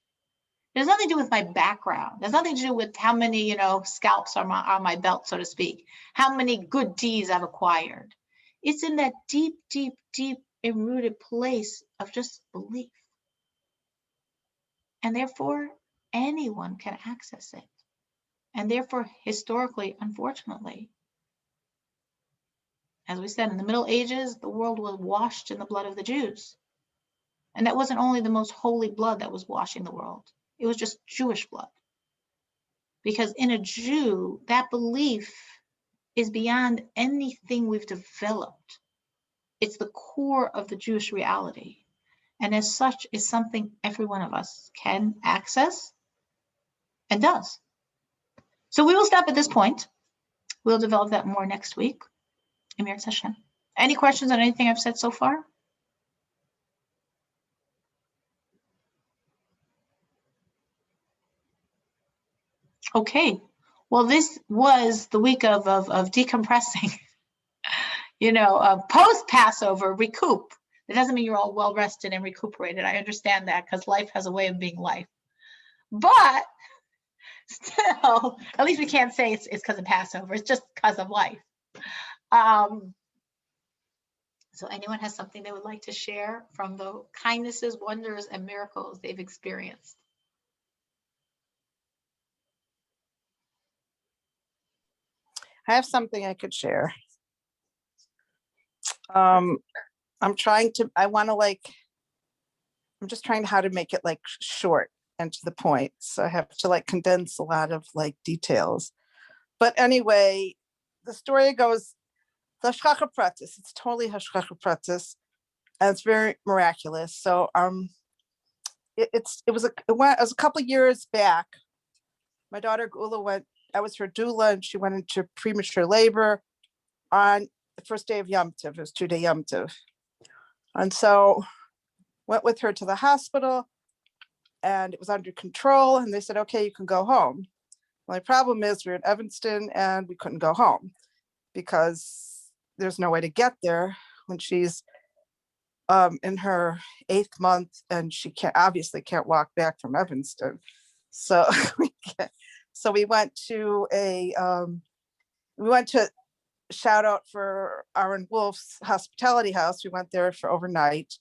It has nothing to do with my background. It has nothing to do with how many, scalps are on my belt, so to speak, how many good deeds I've acquired. It's in that deep, deep, deep enrooted place of just belief. And therefore, anyone can access it. And therefore, historically, unfortunately, as we said, in the Middle Ages, the world was washed in the blood of the Jews. And that wasn't only the most holy blood that was washing the world, it was just Jewish blood. Because in a Jew, that belief is beyond anything we've developed. It's the core of the Jewish reality. And as such, is something every one of us can access and does. So we will stop at this point. We'll develop that more next week. Emir Hashem. Any questions on anything I've said so far? Okay. Well, this was the week of decompressing, post Passover, recoup. It doesn't mean you're all well rested and recuperated. I understand that because life has a way of being life. But still, at least we can't say it's because of Passover. It's just because of life. So anyone has something they would like to share from the kindnesses, wonders, and miracles they've experienced? I have something I could share. I'm just trying how to make it short and to the point. So I have to condense a lot of details. But anyway, the story goes, the Hashgacha Pratis, it's totally Hashgacha Pratis, and it's very miraculous. So it was a couple of years back. My daughter Gula I was her doula, and she went into premature labor on the first day of Yom Tov. It was 2-day Yom Tov. And so went with her to the hospital, and it was under control, and they said, okay, you can go home. My problem is we're in Evanston and we couldn't go home because there's no way to get there when she's in her 8th month, and she obviously can't walk back from Evanston. So we went to shout out for Aaron Wolf's hospitality house. We went there for overnight.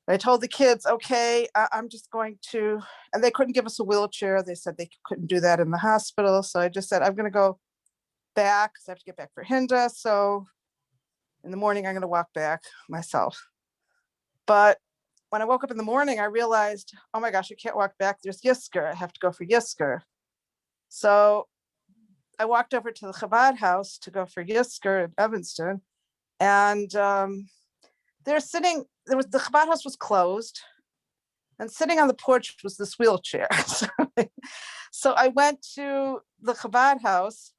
I told the kids, okay, I'm just going to, and they couldn't give us a wheelchair. They said they couldn't do that in the hospital. So I just said, I'm going to go back because I have to get back for Hinda. So in the morning, I'm going to walk back myself. But when I woke up in the morning, I realized, oh my gosh, I can't walk back. There's Yisker. I have to go for Yisker. So I walked over to the Chabad house to go for Yisker in Evanston. And the Chabad house was closed. And sitting on the porch was this wheelchair. So I went to the Chabad house.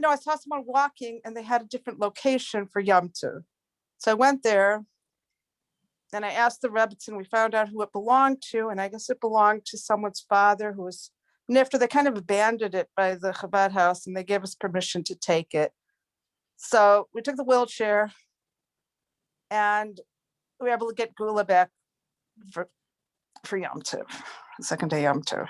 No, I saw someone walking and they had a different location for Yom Tov. So I went there and I asked the Rebbitzin, we found out who it belonged to. And I guess it belonged to someone's father who was, and after they kind of abandoned it by the Chabad house, and they gave us permission to take it. So we took the wheelchair and we were able to get Gula back for Yom Tov, the second day Yom Tov.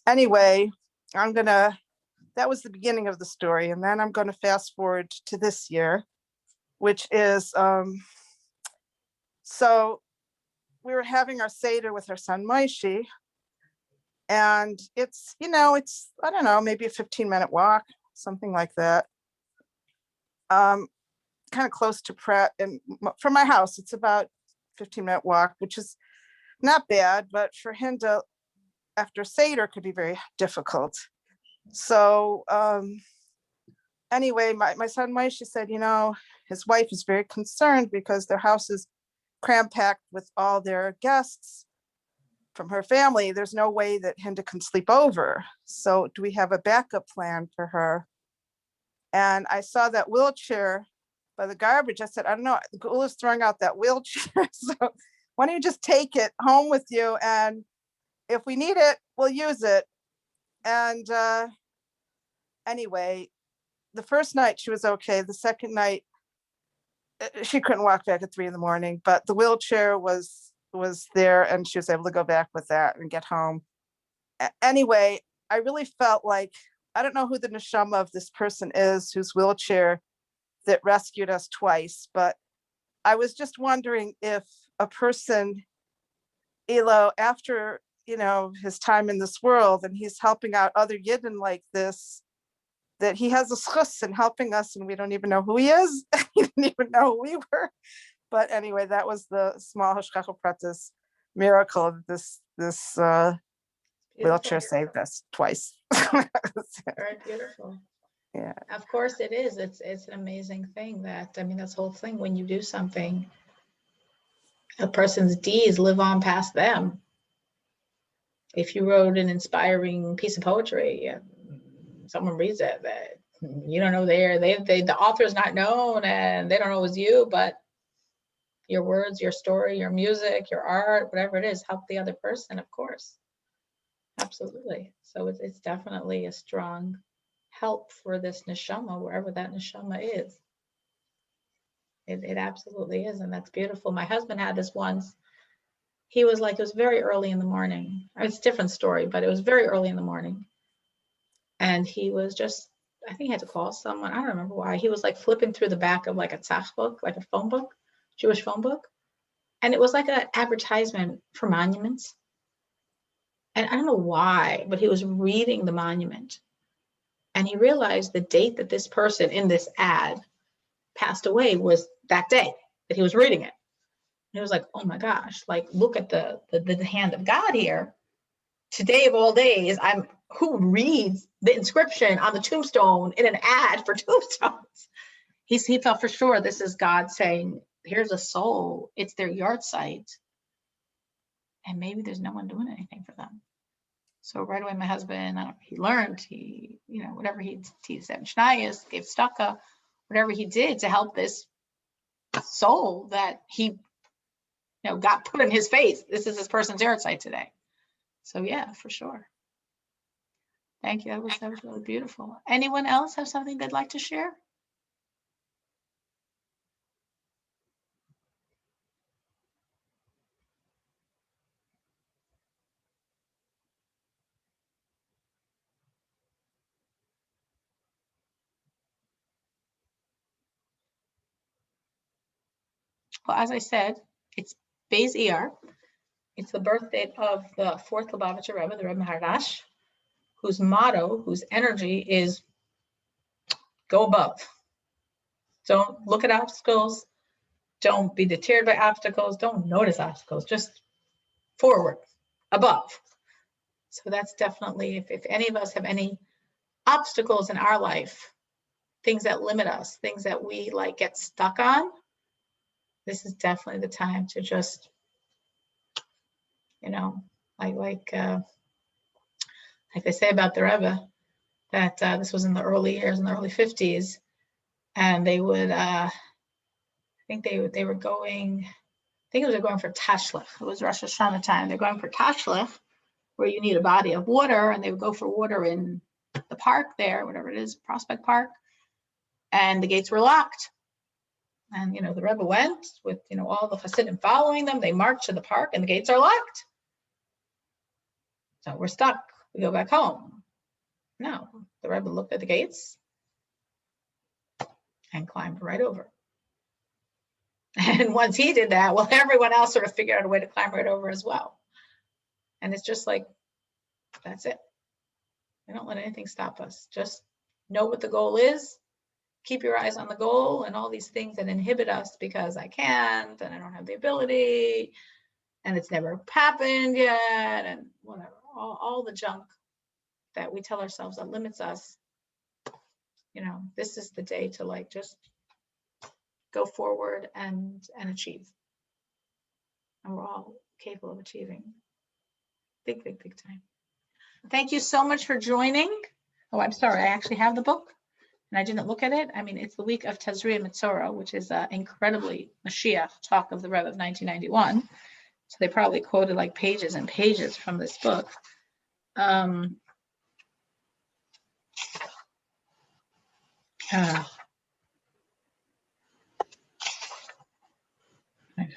Anyway, that was the beginning of the story. And then I'm going to fast forward to this year, which is, so we were having our Seder with our son Maishi, and it's, I don't know, maybe a 15-minute walk, something like that. Kind of close to Pratt, and from my house, it's about 15-minute walk, which is not bad, but for him to, after Seder, could be very difficult. So anyway, my son Maishi said, his wife is very concerned because their house is cram-packed with all their guests from her family. There's no way that Hinda can sleep over. So do we have a backup plan for her? And I saw that wheelchair by the garbage. I said, I don't know, Gula's throwing out that wheelchair. So why don't you just take it home with you? And if we need it, we'll use it. And anyway, the first night she was okay. The second night, she couldn't walk back at 3 a.m, but the wheelchair was there and she was able to go back with that and get home. Anyway, I really felt like, I don't know who the neshama of this person is whose wheelchair that rescued us twice, but I was just wondering if a person, after, you know, his time in this world, and he's helping out other Yidden like this, that he has a schus in helping us, and we don't even know who he is. He didn't even know who we were. But anyway, that was the small Hashgacha Pratis miracle. This wheelchair saved us twice. Very beautiful. Yeah. Of course it is. It's an amazing thing that, I mean, that's the whole thing. When you do something, a person's deeds live on past them. If you wrote an inspiring piece of poetry, someone reads it, that you don't know the author is not known and they don't know it was you, but your words, your story, your music, your art, whatever it is, help the other person, of course. Absolutely. So it's definitely a strong help for this neshama, wherever that neshama is. It absolutely is, and that's beautiful. My husband had this once. He was like, it was very early in the morning. It's a different story, but it was very early in the morning. And he was just, I think he had to call someone. I don't remember why. He was like flipping through the back of like a tzach book, like a phone book, Jewish phone book. And it was like an advertisement for monuments. And I don't know why, but he was reading the monument. And he realized the date that this person in this ad passed away was that day that he was reading it. And he was like, oh my gosh, like, look at the hand of God here. Today of all days, who reads the inscription on the tombstone in an ad for tombstones? He felt for sure this is God saying, here's a soul, it's their yard site. And maybe there's no one doing anything for them. So right away, my husband, he learned, whatever he said, Shnayas, gave staka, whatever he did to help this soul that he, got put in his face. This is this person's yard site today. So yeah, for sure. Thank you. That was really beautiful. Anyone else have something they'd like to share? Well, as I said, it's Beis Iyar. It's the birthday of the fourth Lubavitcher Rebbe, the Rebbe Harash, whose motto, whose energy is go above. Don't look at obstacles. Don't be deterred by obstacles. Don't notice obstacles. Just forward, above. So that's definitely, if any of us have any obstacles in our life, things that limit us, things that we like get stuck on, this is definitely the time to just, like they say about the Rebbe, that this was in the early years, in the early 50s, and they would, I think they were going, they were going for Tashlich. It was Rosh Hashanah time. They're going for Tashlich, where you need a body of water, and they would go for water in the park there, whatever it is, Prospect Park, and the gates were locked. And, the Rebbe went with, all the Hasidim following them. They marched to the park, and the gates are locked. So we're stuck. We go back home. No, the Rebbe looked at the gates and climbed right over. And once he did that, well, everyone else sort of figured out a way to climb right over as well. And it's just like, that's it. We don't let anything stop us. Just know what the goal is. Keep your eyes on the goal, and all these things that inhibit us because I can't, and I don't have the ability, and it's never happened yet, and whatever, all the junk that we tell ourselves that limits us, this is the day to just go forward and achieve. And we're all capable of achieving big, big, big time. Thank you so much for joining. Oh, I'm sorry, I actually have the book and I didn't look at it. I mean, it's the week of Tazria Mitzora, which is incredibly Mashiach talk of the Rebbe of 1991. So they probably quoted like pages and pages from this book. I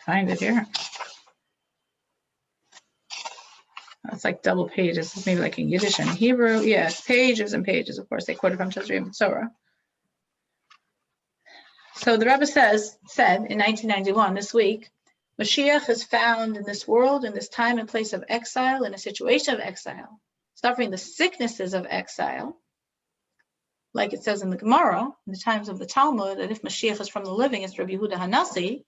find it here. It's like double pages. It's maybe like in Yiddish and Hebrew. Yes, pages and pages. Of course, they quoted from Tazria Mitzora. So the Rebbe said in 1991, this week, Mashiach is found in this world, in this time and place of exile, in a situation of exile, suffering the sicknesses of exile, like it says in the Gemara, in the times of the Talmud, that if Mashiach is from the living, it's Rabbi Yehuda Hanasi,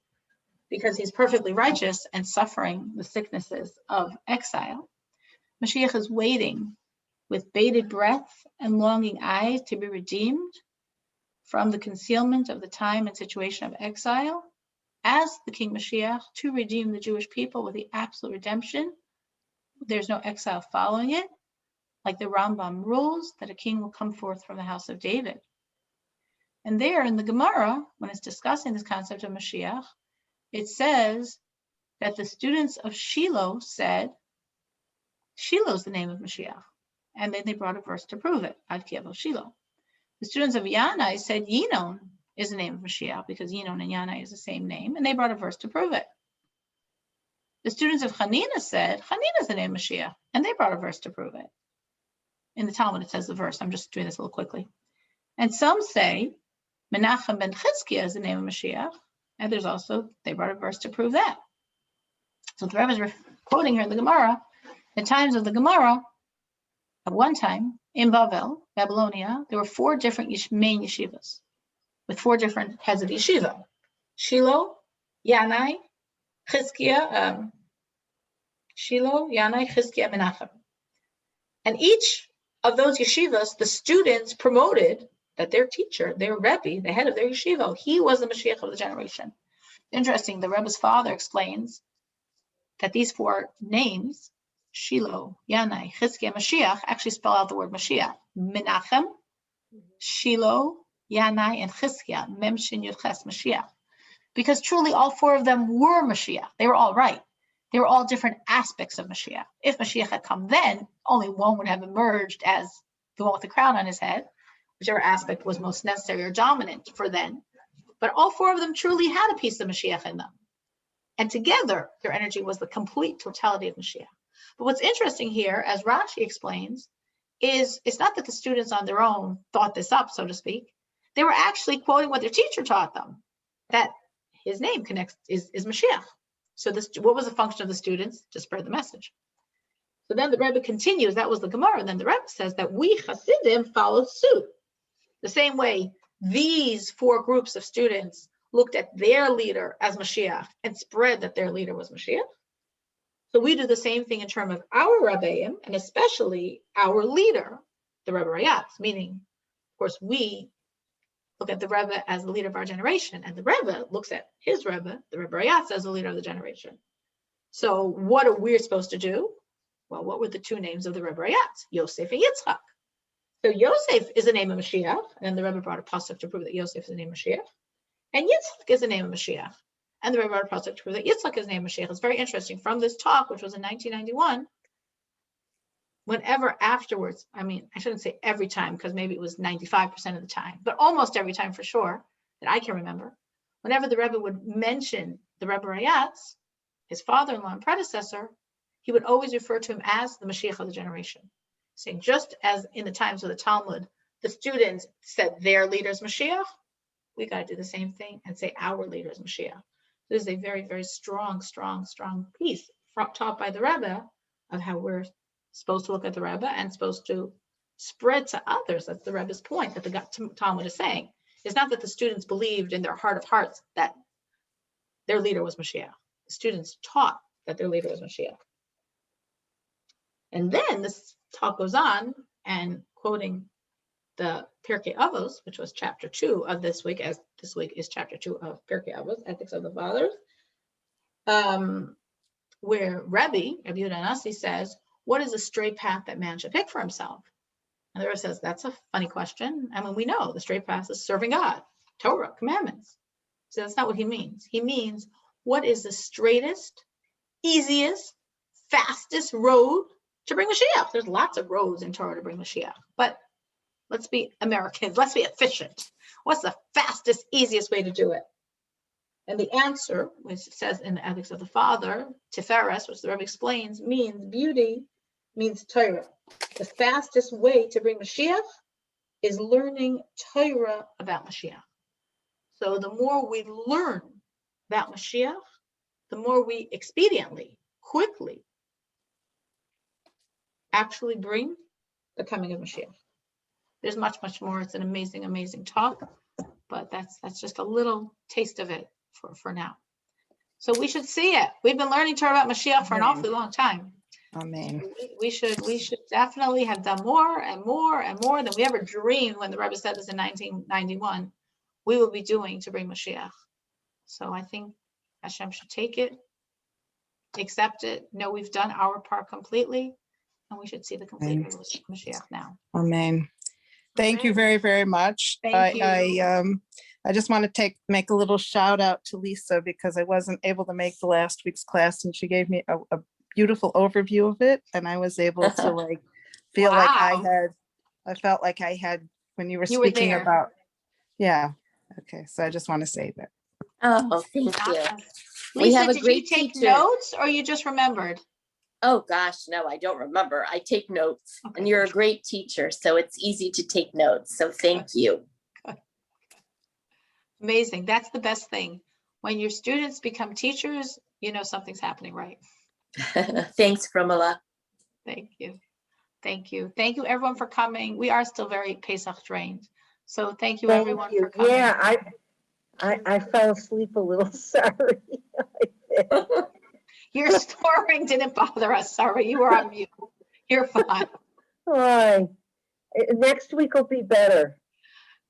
because he's perfectly righteous and suffering the sicknesses of exile. Mashiach is waiting with bated breath and longing eyes to be redeemed from the concealment of the time and situation of exile as the King Mashiach to redeem the Jewish people with the absolute redemption. There's no exile following it, like the Rambam rules that a king will come forth from the house of David. And there in the Gemara, when it's discussing this concept of Mashiach, it says that the students of Shiloh said, Shiloh is the name of Mashiach. And then they brought a verse to prove it, Ad Kievo Shiloh. The students of Yanai said Yinon is the name of Mashiach because Yinon and Yanai is the same name, and they brought a verse to prove it. The students of Hanina said Hanina is the name of Mashiach, and they brought a verse to prove it. In the Talmud, it says the verse. I'm just doing this a little quickly. And some say Menachem ben Chizkiah is the name of Mashiach, and there's also, they brought a verse to prove that. So the Rebbe is quoting here in the Gemara, the times of the Gemara, at one time, in Bavel, Babylonia, there were 4 different main yeshivas with 4 different heads of yeshiva. Shiloh, Yanai, Chizkiah, Menachem. And each of those yeshivas, the students promoted that their teacher, their Rebbe, the head of their yeshiva, he was the Mashiach of the generation. Interesting, the Rebbe's father explains that these 4 names, Shiloh, Yanai, Chizkiah, Mashiach, actually spell out the word Mashiach. Menachem, Shiloh, Yanai, and Chizkiah, Mem Shin Yud Ches, Mashiach. Because truly all 4 of them were Mashiach. They were all right. They were all different aspects of Mashiach. If Mashiach had come then, only one would have emerged as the one with the crown on his head, whichever aspect was most necessary or dominant for then. But all 4 of them truly had a piece of Mashiach in them. And together, their energy was the complete totality of Mashiach. But what's interesting here, as Rashi explains, is it's not that the students on their own thought this up, so to speak. They were actually quoting what their teacher taught them, that his name is Mashiach. So what was the function of the students? To spread the message. So then the Rebbe continues, that was the Gemara, and then the Rebbe says that we Hasidim followed suit. The same way these 4 groups of students looked at their leader as Mashiach and spread that their leader was Mashiach. So we do the same thing in terms of our Rebbeim, and especially our leader, the Rebbe Rayatz, meaning, of course, we look at the Rebbe as the leader of our generation, and the Rebbe looks at his Rebbe, the Rebbe Rayatz, as the leader of the generation. So what are we supposed to do? Well, what were the 2 names of the Rebbe Rayatz? Yosef and Yitzchak. So Yosef is the name of Mashiach, and the Rebbe brought a pasuk to prove that Yosef is the name of Mashiach, and Yitzchak is the name of Mashiach. And the Rebbe brought a pasuk to prove that Yitzchak is the name of Mashiach. It's very interesting. From this talk, which was in 1991, whenever afterwards, I mean, I shouldn't say every time, because maybe it was 95% of the time, but almost every time for sure, that I can remember, whenever the Rebbe would mention the Rebbe Rayatz, his father-in-law and predecessor, he would always refer to him as the Mashiach of the generation, saying just as in the times of the Talmud, the students said their leader is Mashiach, we got to do the same thing and say our leader is Mashiach. This is a very, very strong piece taught by the Rebbe of how we're supposed to look at the Rebbe and supposed to spread to others. That's the Rebbe's point that the Talmud is saying. It's not that the students believed in their heart of hearts that their leader was Mashiach. The students taught that their leader was Mashiach. And then this talk goes on, and quoting the Pirkei Avos, which was chapter 2 of this week, as this week is chapter 2 of Pirkei Avos, Ethics of the Fathers, where Rabbi Yehuda Hanasi says, what is a straight path that man should pick for himself? And the Rebbe says, that's a funny question. I mean, we know the straight path is serving God, Torah, commandments. So that's not what he means. He means, what is the straightest, easiest, fastest road to bring Mashiach? There's lots of roads in Torah to bring Mashiach, but let's be Americans, let's be efficient. What's the fastest, easiest way to do it? And the answer, which it says in the Ethics of the Father, Tiferes, which the Rebbe explains, means beauty, means Torah. The fastest way to bring Mashiach is learning Torah about Mashiach. So the more we learn about Mashiach, the more we expediently, quickly actually bring the coming of Mashiach. There's much, much more. It's an amazing, amazing talk, but that's just a little taste of it for now. So we should see it. We've been learning Torah about Mashiach for an awfully long time. Amen. We should definitely have done more and more and more than we ever dreamed when the Rebbe said this in 1991. We will be doing to bring Mashiach. So I think Hashem should take it, accept it, know we've done our part completely, and we should see the complete Amen. revelation of Mashiach now. Amen. Thank you very, very much. Thank you. I just want to make a little shout out to Lisa because I wasn't able to make the last week's class and she gave me a beautiful overview of it. And I was able to like, feel like Wow. I felt like I had, when you were You were speaking there. about, yeah. Okay. So I just want to say that. Oh, thank you. Awesome. We Lisa, have a did you great take teacher. notes or you just remembered? Oh gosh, no, I don't remember. I take notes Okay. and you're a great teacher, so it's easy to take notes. So thank you. Amazing. That's the best thing. When your students become teachers, you know something's happening right. Thanks, Pramila. Thank you. Thank you. Thank you everyone for coming. We are still very Pesach trained. So thank you everyone for coming. Yeah, I fell asleep a little, sorry. Your snoring didn't bother us. Sorry, you were on mute. You're fine. Hi. Next week will be better.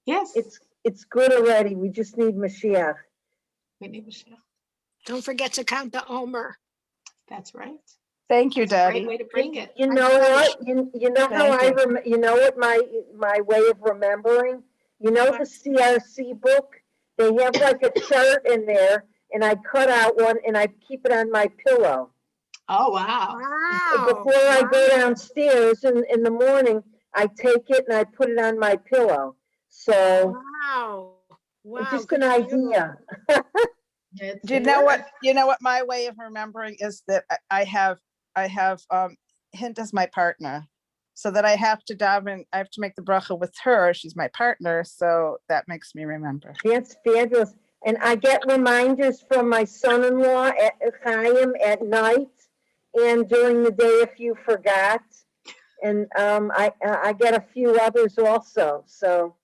Yes, It's good already. We just need Mashiach. we need Michelle. Don't forget to count the Omer. That's right. Thank you, That's a great Daddy. way to bring it. You know what? You know how Thank you. you know what my way of remembering? You know the CRC book? They have like a chart in there and I cut out one and I keep it on my pillow. Oh, wow. Wow. Before I go downstairs in the morning, I take it and I put it on my pillow. So Wow. Wow. it's just good an for you. idea. It's Do you know what, good. my way of remembering is that I have Hint as my partner. So that I have to daven, I have to make the bracha with her. She's my partner. So that makes me remember. That's fabulous. And I get reminders from my son-in-law at Chaim at night and during the day if you forgot. And I get a few others also, so.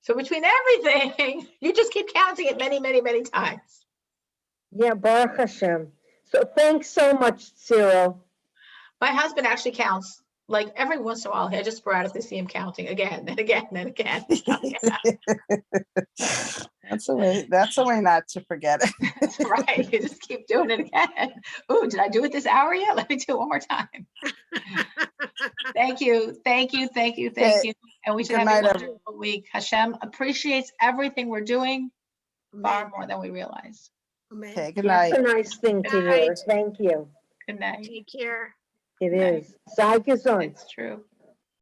So between everything, you just keep counting it many, many, many times. Yeah, Baruch Hashem. So thanks so much, Cyril. My husband actually counts, like every once in a while, I just sporadically see him counting again and again and again. That's a way not to forget it. That's right. You just keep doing it again. Oh, did I do it this hour yet? Let me do it one more time. Thank you. Thank you. Thank you. Thank you. And we should Good have night, a wonderful week. Hashem appreciates everything we're doing far Amen. more than we realize. Amen. Okay, good That's night. a nice thing to hear. Night. Thank you. Good night. Take care. It Night. is. Sei gesund. It's true.